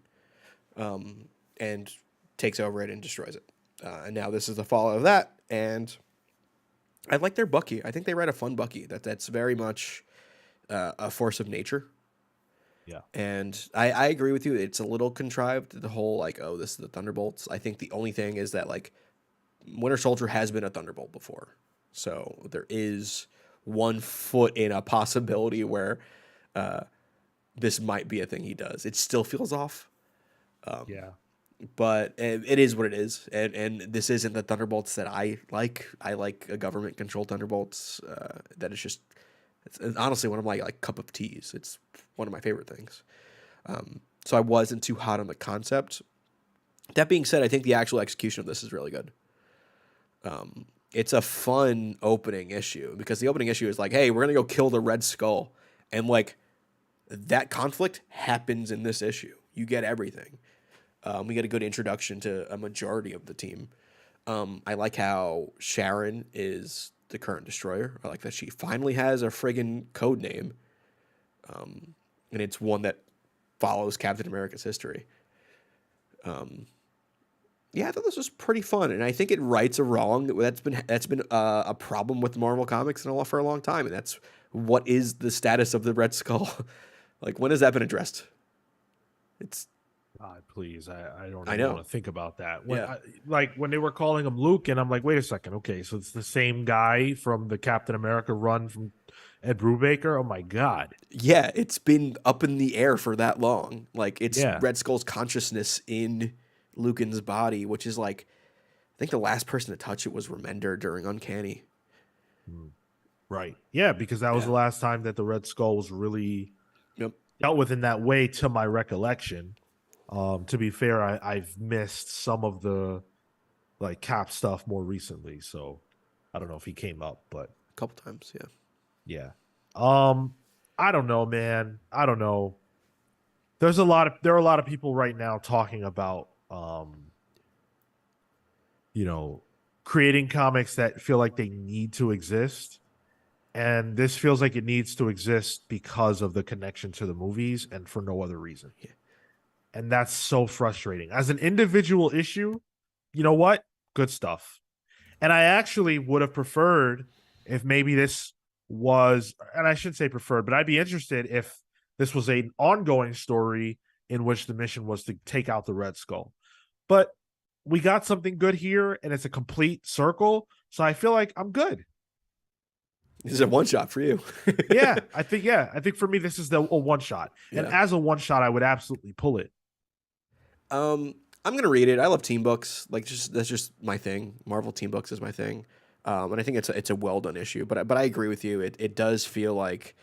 Speaker 2: and takes over it and destroys it. And now this is the fallout of that, and I like their Bucky. I think they write a fun Bucky that's very much a force of nature.
Speaker 1: Yeah.
Speaker 2: And I agree with you. It's a little contrived, the whole like, oh, this is the Thunderbolts. I think the only thing is that like Winter Soldier has been a Thunderbolt before. So there is one foot in a possibility where this might be a thing he does. It still feels off.
Speaker 1: Yeah.
Speaker 2: But it is what it is. And this isn't the Thunderbolts that I like. I like a government-controlled Thunderbolts that is just... It's honestly one of my like cup of teas. It's one of my favorite things. So I wasn't too hot on the concept. That being said, I think the actual execution of this is really good. It's a fun opening issue because the opening issue is like, hey, we're gonna go kill the Red Skull, and like that conflict happens in this issue. You get everything. We get a good introduction to a majority of the team. I like how Sharon is the current destroyer. I like that she finally has a friggin' code name. And it's one that follows Captain America's history. Yeah, I thought this was pretty fun, and I think it rights a wrong that's been a problem with Marvel Comics for a long time, and that's what is the status of the Red Skull. Like, when has that been addressed? It's
Speaker 1: God, please. I don't
Speaker 2: I
Speaker 1: even want
Speaker 2: know.
Speaker 1: to think about that.
Speaker 2: Yeah.
Speaker 1: Like when they were calling him Luke, and I'm like, wait a second. Okay, so it's the same guy from the Captain America run from Ed Brubaker. Oh my God.
Speaker 2: Yeah, it's been up in the air for that long. Like, it's
Speaker 1: Yeah.
Speaker 2: Red Skull's consciousness in Lucan's body, which is like, I think the last person to touch it was Remender during Uncanny.
Speaker 1: Mm, right. Yeah, because that was
Speaker 2: Yeah.
Speaker 1: the last time that the Red Skull was really
Speaker 2: Yep.
Speaker 1: dealt with in that way, to my recollection. To be fair, I've missed some of the like Cap stuff more recently, so I don't know if he came up, but
Speaker 2: A couple times, yeah.
Speaker 1: yeah. Um, I don't know, man. I don't know. There are a lot of people right now talking about you know, creating comics that feel like they need to exist. And this feels like it needs to exist because of the connection to the movies and for no other reason.
Speaker 2: Yeah.
Speaker 1: And that's so frustrating. As an individual issue, you know what? Good stuff. And I actually would have preferred if maybe this was, and I shouldn't say preferred, but I'd be interested if this was an ongoing story in which the mission was to take out the Red Skull. But we got something good here, and it's a complete circle. So I feel like I'm good.
Speaker 2: This is a one shot for you.
Speaker 1: I think for me this is a one shot. And
Speaker 2: Yeah.
Speaker 1: as a one shot, I would absolutely pull it.
Speaker 2: I'm gonna read it. I love team books. Like, just that's just my thing. Marvel team books is my thing. And I think it's a well done issue. But I agree with you. It does feel like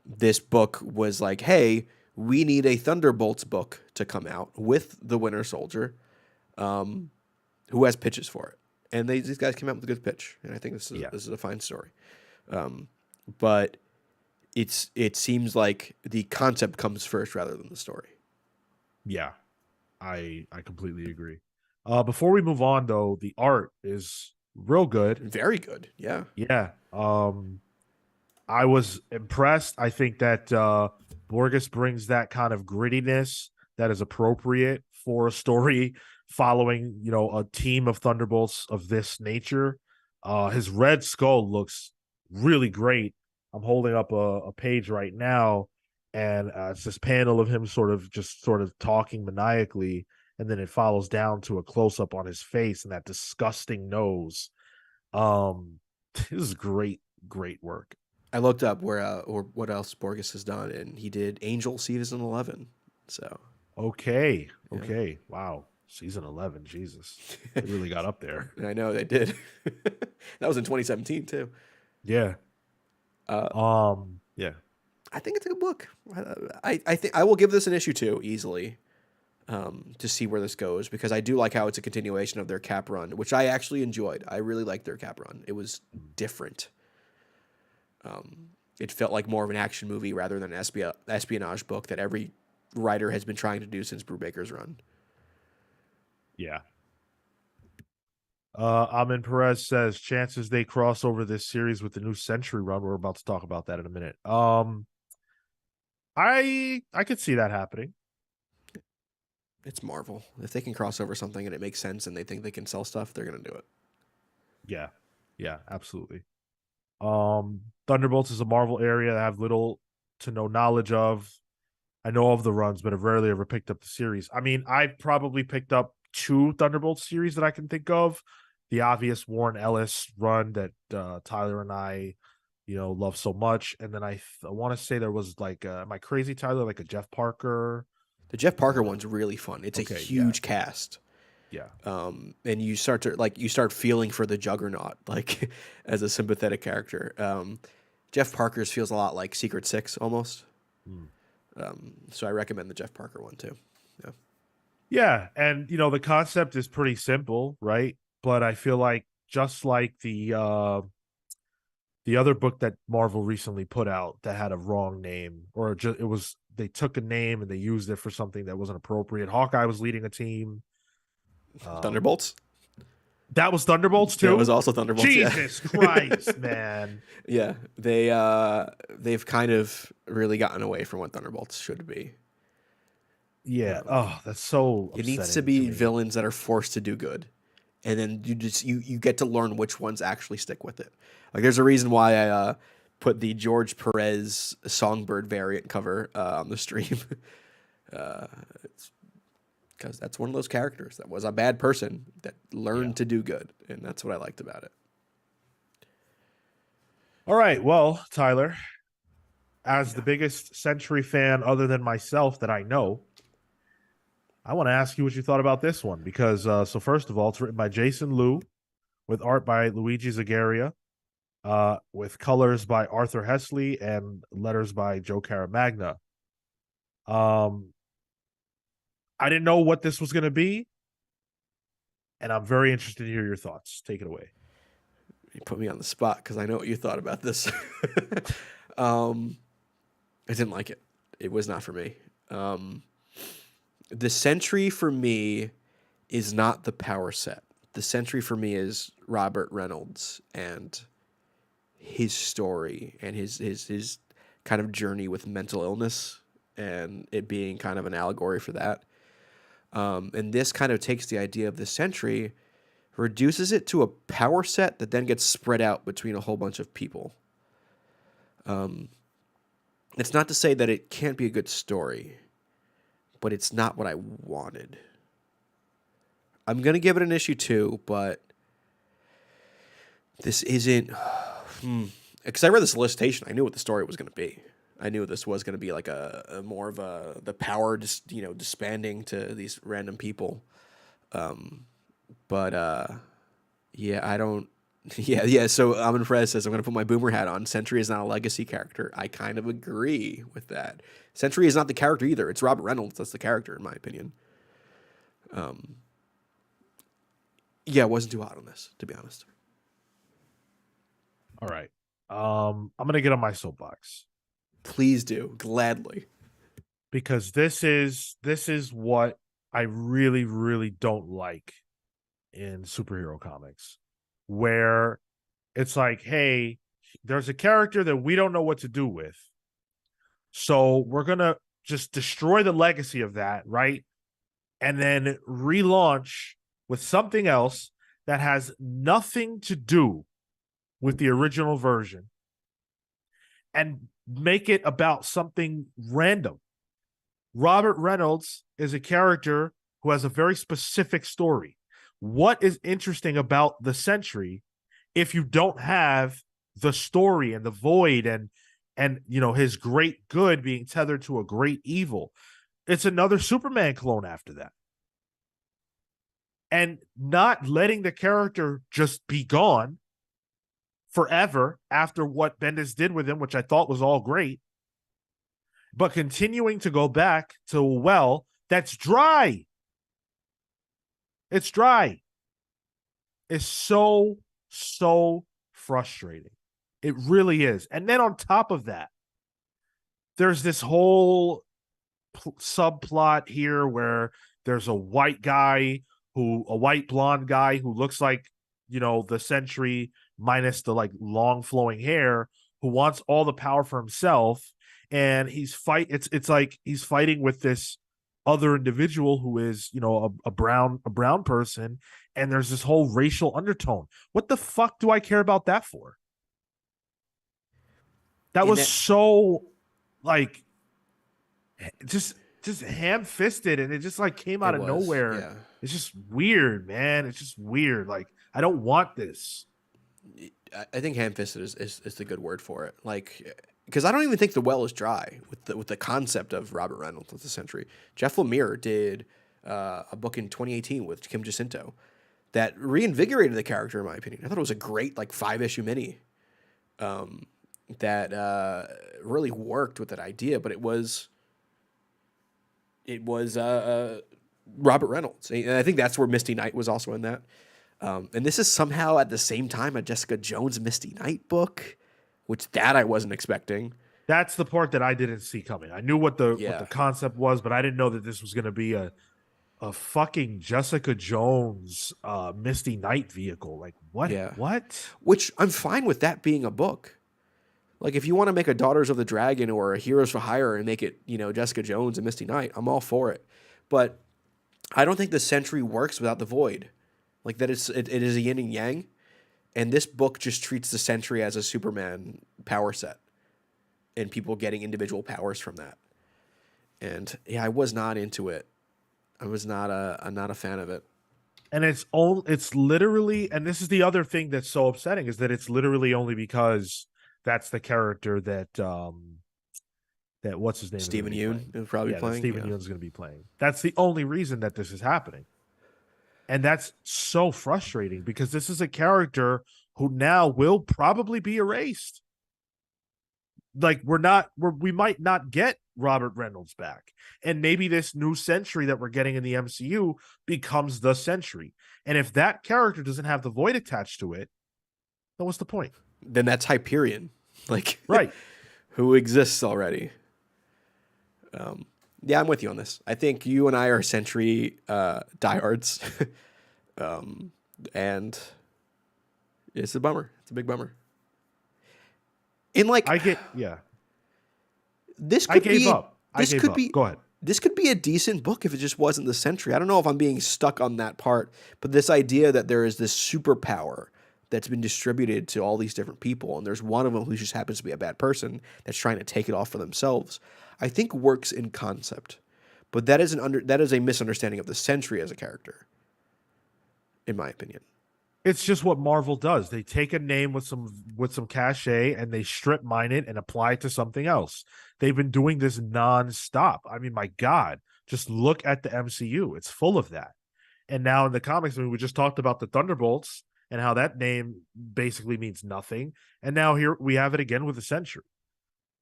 Speaker 2: this book was like, hey, we need a Thunderbolts book to come out with the Winter Soldier, who has pitches for it. And these guys came out with a good pitch, and I think this is a fine story. But it seems like the concept comes first rather than the story.
Speaker 1: Yeah. I completely agree. Before we move on though, the art is real good.
Speaker 2: Very good, yeah.
Speaker 1: Yeah. I was impressed. I think that Borges brings that kind of grittiness that is appropriate for a story following, a team of Thunderbolts of this nature. His Red Skull looks really great. I'm holding up a page right now, and it's this panel of him sort of talking maniacally, and then it follows down to a close up on his face and that disgusting nose. This is great, great work.
Speaker 2: I looked up where or what else Borges has done, and he did Angel Season 11. So
Speaker 1: Okay.
Speaker 2: yeah.
Speaker 1: Okay. Wow. Season 11. Jesus. They really got up there.
Speaker 2: I know they did. That was in 2017 too.
Speaker 1: Yeah. Yeah.
Speaker 2: I think it's a good book. I think I will give this an issue 2 easily, to see where this goes, because I do like how it's a continuation of their Cap run, which I actually enjoyed. I really liked their Cap run. It was different. It felt like more of an action movie rather than an espionage book that every writer has been trying to do since Brubaker's run.
Speaker 1: Yeah. Amin Perez says chances they cross over this series with the new Sentry run. We're about to talk about that in a minute. I could see that happening.
Speaker 2: It's Marvel. If they can cross over something and it makes sense and they think they can sell stuff, they're going to do it.
Speaker 1: Yeah. Yeah, absolutely. Thunderbolts is a Marvel area that I have little to no knowledge of. I know of the runs, but I've rarely ever picked up the series. I mean, I've probably picked up 2 Thunderbolts series that I can think of. The obvious Warren Ellis run that Tyler and I, love so much. And then I want to say there was like, am I crazy, Tyler? Like a Jeff Parker.
Speaker 2: The Jeff Parker one's really fun. It's
Speaker 1: Okay,
Speaker 2: a huge cast.
Speaker 1: Yeah.
Speaker 2: And you start feeling for the Juggernaut, like, as a sympathetic character. Jeff Parker's feels a lot like Secret Six almost. So I recommend the Jeff Parker one too. Yeah.
Speaker 1: Yeah, and the concept is pretty simple, right? But I feel like just like the other book that Marvel recently put out that had a wrong name, or they took a name and they used it for something that wasn't appropriate. Hawkeye was leading a team.
Speaker 2: Thunderbolts.
Speaker 1: That was Thunderbolts too.
Speaker 2: That was also Thunderbolts.
Speaker 1: Jesus Christ, man.
Speaker 2: Yeah, they've kind of really gotten away from what Thunderbolts should be.
Speaker 1: Yeah. That's so.
Speaker 2: It needs to be villains that are forced to do good, and then you get to learn which ones actually stick with it. Like, there's a reason why put the George Perez Songbird variant cover on the stream. It's because that's one of those characters that was a bad person that learned
Speaker 1: Yeah.
Speaker 2: to do good, and that's what I liked about it.
Speaker 1: All right. Well, Tyler, as the biggest Sentry fan other than myself that I know, I want to ask you what you thought about this one because so first of all, it's written by Jason Liu with art by Luigi Zagaria, with colors by Arthur Hesley and letters by Joe Caramagna. Um, I didn't know what this was going to be, and I'm very interested to hear your thoughts. Take it away.
Speaker 2: You put me on the spot because I know what you thought about this. um, I didn't like it. It was not for me. The Sentry for me is not the power set. The Sentry for me is Robert Reynolds and his story and his kind of journey with mental illness and it being kind of an allegory for that. And this kind of takes the idea of the Sentry, reduces it to a power set that then gets spread out between a whole bunch of people. It's not to say that it can't be a good story, but it's not what I wanted. I'm going to give it an issue 2, but this isn't... Because I read the solicitation, I knew what the story was going to be. I knew this was going to be like a more of the power just disbanding to these random people. But yeah, I don't. Yeah. So Amin Perez says I'm going to put my boomer hat on. Sentry is not a legacy character. I kind of agree with that. Sentry is not the character either. It's Robert Reynolds that's the character in my opinion. Yeah, I wasn't too hot on this, to be honest.
Speaker 1: All right. I'm gonna get on my soapbox.
Speaker 2: Please do, gladly.
Speaker 1: Because this is what I really, really don't like in superhero comics, where it's like, hey, there's a character that we don't know what to do with. So we're gonna just destroy the legacy of that, right? And then relaunch with something else that has nothing to do with the original version and make it about something random. Robert Reynolds is a character who has a very specific story. What is interesting about the Sentry if you don't have the story and the void and his great good being tethered to a great evil? It's another Superman clone after that. And not letting the character just be gone forever after what Bendis did with him, which I thought was all great, but continuing to go back to a well that's dry. It's dry. It's so frustrating. It really is. And then on top of that, there's this whole subplot here where there's a white blonde guy who looks like, the Sentry minus the like long flowing hair, who wants all the power for himself. And it's like he's fighting with this other individual who is, a brown person, and there's this whole racial undertone. What the fuck do I care about that for? That was so like just ham-fisted, and it just like came out of nowhere.
Speaker 2: Yeah.
Speaker 1: It's just weird, man. It's just weird. Like, I don't want this.
Speaker 2: I think ham-fisted is the good word for it. Like, because I don't even think the well is dry with the concept of Robert Reynolds with the Sentry. Jeff Lemire did a book in 2018 with Kim Jacinto that reinvigorated the character, in my opinion. I thought it was a great like 5-issue mini that really worked with that idea, but it was Robert Reynolds, and I think that's where Misty Knight was also in that. And this is somehow at the same time a Jessica Jones Misty Knight book, which I wasn't expecting.
Speaker 1: That's the part that I didn't see coming. I knew what the concept was, but I didn't know that this was going to be a fucking Jessica Jones Misty Knight vehicle. Like, what?
Speaker 2: Yeah.
Speaker 1: What?
Speaker 2: Which I'm fine with that being a book. Like, if you want to make a Daughters of the Dragon or a Heroes for Hire and make it, Jessica Jones and Misty Knight, I'm all for it. But I don't think the Sentry works without the Void. Like, that it is a yin and yang. And this book just treats the Sentry as a Superman power set and people getting individual powers from that. And yeah, I was not into it. I'm not a fan of it.
Speaker 1: And it's literally, and this is the other thing that's so upsetting, is that it's literally only because that's the character that what's his name is going to
Speaker 2: Stephen
Speaker 1: be
Speaker 2: Yoon
Speaker 1: playing.
Speaker 2: is probably
Speaker 1: Yeah, that
Speaker 2: playing.
Speaker 1: Stephen
Speaker 2: Yeah.
Speaker 1: Yeun's going to be playing. That's the only reason that this is happening. And that's so frustrating because this is a character who now will probably be erased. Like we might not get Robert Reynolds back. And maybe this new Sentry that we're getting in the MCU becomes the Sentry. And if that character doesn't have the void attached to it, then what's the point?
Speaker 2: Then that's Hyperion, like
Speaker 1: Right.
Speaker 2: who exists already. Yeah, I'm with you on this. I think you and I are Sentry diehards, and it's a bummer. It's a big bummer. In like,
Speaker 1: Yeah.
Speaker 2: this
Speaker 1: I
Speaker 2: could
Speaker 1: gave
Speaker 2: be
Speaker 1: up.
Speaker 2: this could be
Speaker 1: Go ahead.
Speaker 2: this could be a decent book if it just wasn't the Sentry. I don't know if I'm being stuck on that part, but this idea that there is this superpower that's been distributed to all these different people, and there's one of them who just happens to be a bad person that's trying to take it all for themselves, I think works in concept. But that is a misunderstanding of the Sentry as a character, in my opinion.
Speaker 1: It's just what Marvel does. They take a name with some cachet and they strip mine it and apply it to something else. They've been doing this nonstop. I mean, my God, just look at the MCU. It's full of that. And now in the comics, I mean, we just talked about the Thunderbolts and how that name basically means nothing. And now here we have it again with the Sentry.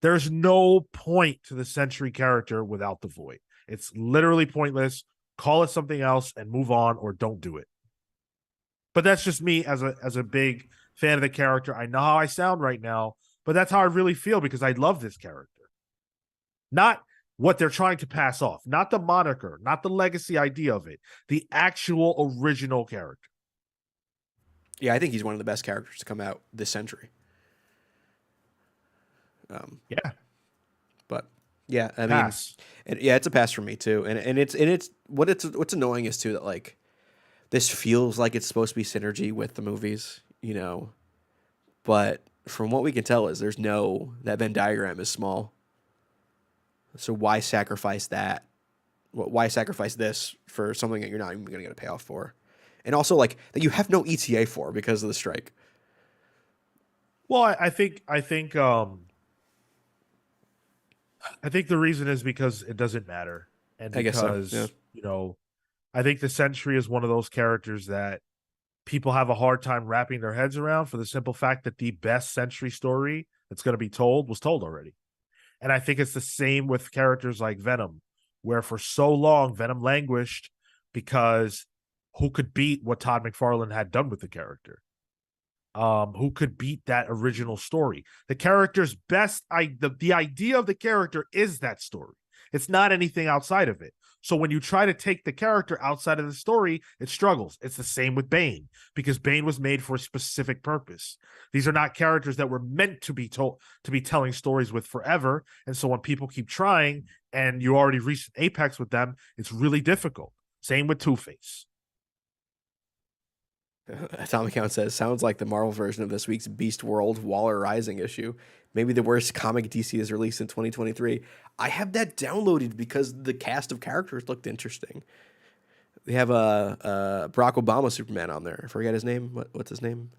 Speaker 1: There's no point to the Sentry character without the void. It's literally pointless. Call it something else and move on, or don't do it. But that's just me as a big fan of the character. I know how I sound right now, but that's how I really feel because I love this character. Not what they're trying to pass off, not the moniker, not the legacy idea of it, the actual original character.
Speaker 2: Yeah, I think he's one of the best characters to come out this century.
Speaker 1: Yeah.
Speaker 2: But yeah, I
Speaker 1: Pass.
Speaker 2: mean, yeah, it's a pass for me too. And it's what's annoying is too that like this feels like it's supposed to be synergy with the movies, you know, but from what we can tell is that Venn diagram is small. So why sacrifice that? Why sacrifice this for something that you're not even going to get a payoff for? And also like that you have no ETA for because of the strike.
Speaker 1: Well, I think the reason is because it doesn't matter. And
Speaker 2: I guess so, yeah.
Speaker 1: you know, I think the Sentry is one of those characters that people have a hard time wrapping their heads around for the simple fact that the best Sentry story that's going to be told was told already. And I think it's the same with characters like Venom, where for so long Venom languished because who could beat what Todd McFarlane had done with the character? Who could beat that original story? The character's the idea of the character is that story. It's not anything outside of it. So when you try to take the character outside of the story, it struggles. It's the same with Bane because Bane was made for a specific purpose. These are not characters that were meant to be telling stories with forever. And so when people keep trying and you already reached apex with them, it's really difficult. Same with Two-Face.
Speaker 2: Atomic Count says, sounds like the Marvel version of this week's Beast World Waller Rising issue. Maybe the worst comic DC has released in 2023. I have that downloaded because the cast of characters looked interesting. They have a Barack Obama Superman on there. I forget his name. What's his name?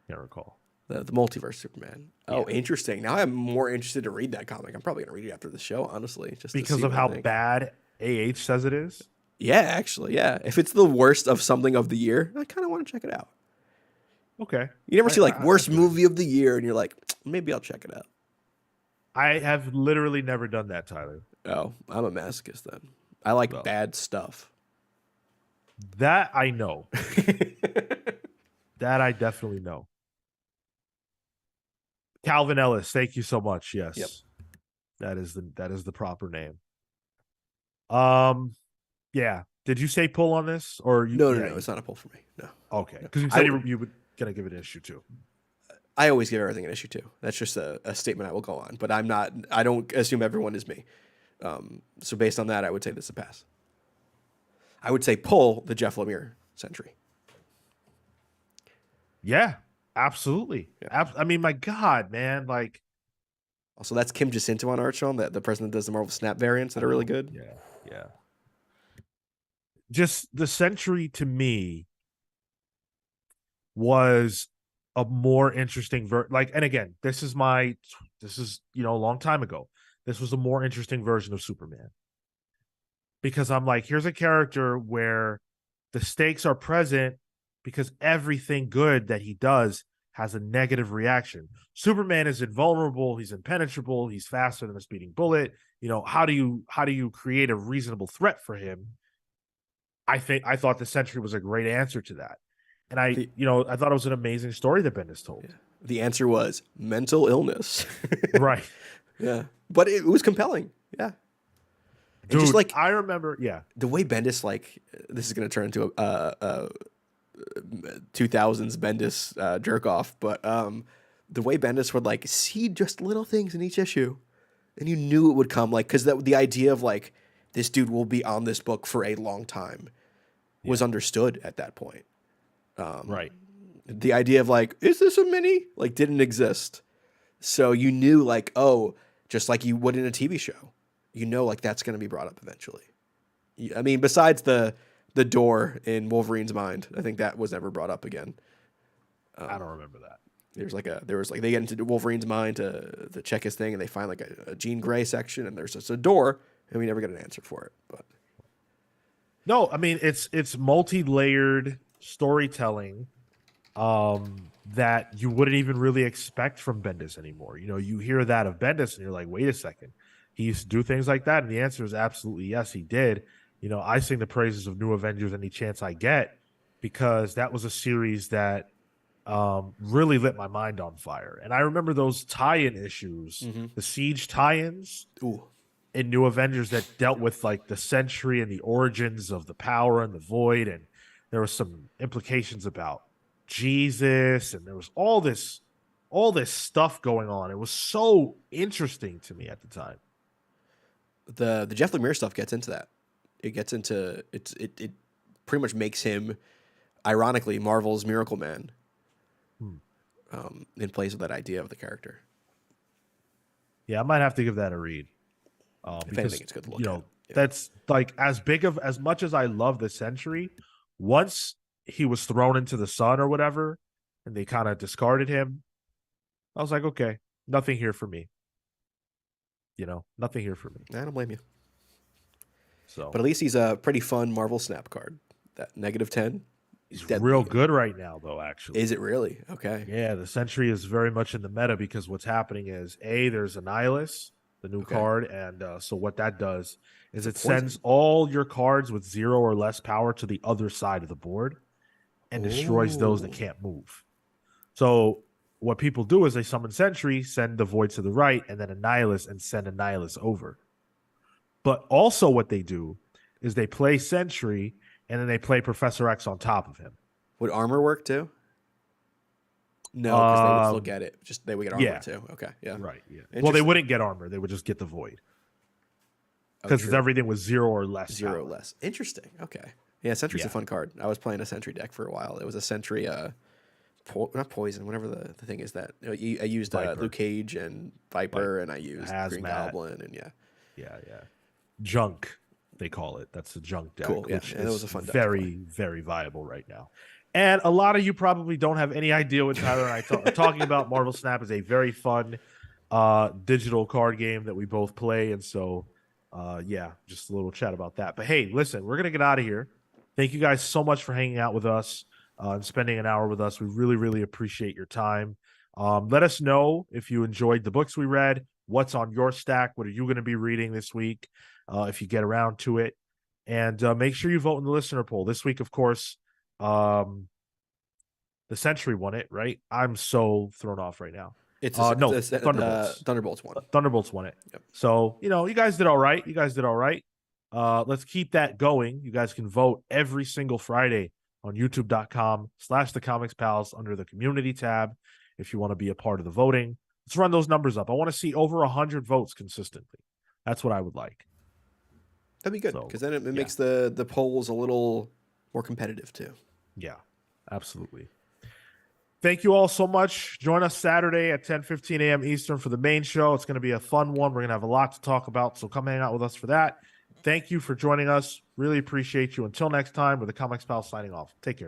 Speaker 1: Can't recall.
Speaker 2: The multiverse Superman. Yeah. Oh, interesting. Now I'm more interested to read that comic. I'm probably going to read it after the show, honestly. Just
Speaker 1: because of how bad AH says it is?
Speaker 2: Yeah, actually, yeah. If it's the worst of something of the year, I kind of want to check it out.
Speaker 1: Okay.
Speaker 2: You never see like worst movie of the year, and you're like, maybe I'll check it out.
Speaker 1: I have literally never done that, Tyler.
Speaker 2: Oh, I'm a masochist then. I like bad stuff.
Speaker 1: That I know. That I definitely know. Calvin Ellis, thank you so much. Yes.
Speaker 2: Yep.
Speaker 1: That is the proper name. Yeah. Did you say pull on this or you?
Speaker 2: No, it's not a pull for me. No.
Speaker 1: Okay. Because you said you were gonna give it an issue too.
Speaker 2: I always give everything an issue too. That's just a statement I will go on. But I don't assume everyone is me. So based on that, I would say this is a pass. I would say pull the Jeff Lemire Sentry.
Speaker 1: Yeah, absolutely.
Speaker 2: Yeah.
Speaker 1: I mean, my God, man, like
Speaker 2: Also, that's Kim Jacinto on Archon, that the person that does the Marvel Snap variants that are really good.
Speaker 1: yeah, yeah. Just the Sentry to me was a more interesting like, and again, this is a long time ago. This was a more interesting version of Superman because I'm like, here's a character where the stakes are present because everything good that he does has a negative reaction. Superman is invulnerable, he's impenetrable, he's faster than a speeding bullet. How do you create a reasonable threat for him? I thought the Sentry was a great answer to that. And
Speaker 2: The
Speaker 1: I thought it was an amazing story that Bendis told.
Speaker 2: yeah. The answer was mental illness.
Speaker 1: Right.
Speaker 2: Yeah, but it was compelling. Yeah, and just
Speaker 1: Dude,
Speaker 2: like
Speaker 1: I remember, yeah.
Speaker 2: the way Bendis, like, this is going to turn into a 2000s Bendis jerk off, but the way Bendis would like see just little things in each issue, and you knew it would come, like, because the idea of like this dude will be on this book for a long time was
Speaker 1: Yeah.
Speaker 2: understood at that point.
Speaker 1: Right.
Speaker 2: The idea of like, is this a mini? Like, didn't exist. So you knew, like, oh, just like you would in a TV show, like that's going to be brought up eventually. I mean, besides the door in Wolverine's mind, I think that was never brought up again.
Speaker 1: I don't remember that.
Speaker 2: There was like they get into Wolverine's mind to check his thing, and they find like a Jean Grey section, and there's just a door, and we never get an answer for it. But
Speaker 1: No, I mean it's multi-layered storytelling that you wouldn't even really expect from Bendis anymore. You hear that of Bendis and you're like, wait a second. He used to do things like that, and the answer is absolutely yes, he did. I sing the praises of New Avengers any chance I get because that was a series that really lit my mind on fire. And I remember those tie-in issues, the Siege tie-ins
Speaker 2: ooh,
Speaker 1: in New Avengers that dealt with like the Sentry and the origins of the power and the void, and there was some implications about Jesus, and there was all this stuff going on. It was so interesting to me at the time.
Speaker 2: the Jeff Lemire stuff gets into that. It gets into it pretty much makes him, ironically, Marvel's Miracle Man, in place of that idea of the character.
Speaker 1: Yeah, I might have to give that a read.
Speaker 2: If
Speaker 1: Because
Speaker 2: anything, it's good to look at. Yeah.
Speaker 1: that's like as much as I love the Sentry, once he was thrown into the sun or whatever, and they kind of discarded him, I was like, okay, nothing here for me. Nothing here for me.
Speaker 2: I don't blame you.
Speaker 1: So
Speaker 2: But at least he's a pretty fun Marvel Snap card. That -10.
Speaker 1: he's
Speaker 2: Deadly
Speaker 1: real
Speaker 2: good.
Speaker 1: good right now, though, actually.
Speaker 2: Is it really? Okay.
Speaker 1: Yeah, the Sentry is very much in the meta because what's happening is there's Annihilus, the new
Speaker 2: Okay.
Speaker 1: card, and so what that does is it
Speaker 2: It's a poison.
Speaker 1: sends all your cards with 0 or less power to the other side of the board and destroys those that
Speaker 2: Ooh.
Speaker 1: can't move. So what people do is they summon Sentry, send the Void to the right, and then Annihilus and send Annihilus over. But also what they do is they play Sentry and then they play Professor X on top of him.
Speaker 2: Would armor work too? No, because they would still
Speaker 1: Um,
Speaker 2: get it. Just they would get armor
Speaker 1: yeah.
Speaker 2: too. Okay, yeah.
Speaker 1: Right. Yeah. Well, they
Speaker 2: Interesting.
Speaker 1: wouldn't get armor. They would just get the Void
Speaker 2: Oh,
Speaker 1: because
Speaker 2: true.
Speaker 1: everything was 0 or less.
Speaker 2: 0
Speaker 1: power.
Speaker 2: less. Interesting. Okay. Yeah, Sentry's a
Speaker 1: Yeah.
Speaker 2: fun card. I was playing a Sentry deck for a while. It was a Sentry, not poison, whatever the thing is that I used
Speaker 1: Viper.
Speaker 2: Luke Cage and Viper, and I used Green
Speaker 1: Hazmat.
Speaker 2: Goblin, and yeah.
Speaker 1: Yeah. Junk, they call it. That's the junk deck.
Speaker 2: Cool, yeah.
Speaker 1: Which
Speaker 2: And it
Speaker 1: is
Speaker 2: was a fun deck to
Speaker 1: very, very viable right now. And a lot of you probably don't have any idea what Tyler and I are talking about. Marvel Snap is a very fun digital card game that we both play. And so, yeah, just a little chat about that. But hey, listen, we're going to get out of here. Thank you guys so much for hanging out with us and spending an hour with us. We really, really appreciate your time. Let us know if you enjoyed the books we read. What's on your stack? What are you going to be reading this week if you get around to it? And make sure you vote in the listener poll. This week, of course, the Sentry won it, right? I'm so thrown off right now.
Speaker 2: It's
Speaker 1: Thunderbolts.
Speaker 2: Thunderbolts one.
Speaker 1: Thunderbolts won it.
Speaker 2: Yep.
Speaker 1: So, you guys did all right. Let's keep that going. You guys can vote every single Friday on youtube.com/thecomicspals under the community tab if you want to be a part of the voting. Let's run those numbers up. I want to see over 100 votes consistently. That's what I would like.
Speaker 2: That'd be good, because then it makes the polls a little more competitive too.
Speaker 1: Yeah, absolutely. Thank you all so much. Join us Saturday at 10:15 a.m. Eastern for the main show. It's going to be a fun one. We're going to have a lot to talk about, so come hang out with us for that. Thank you for joining us. Really appreciate you. Until next time, with the Comics Pal signing off. Take care.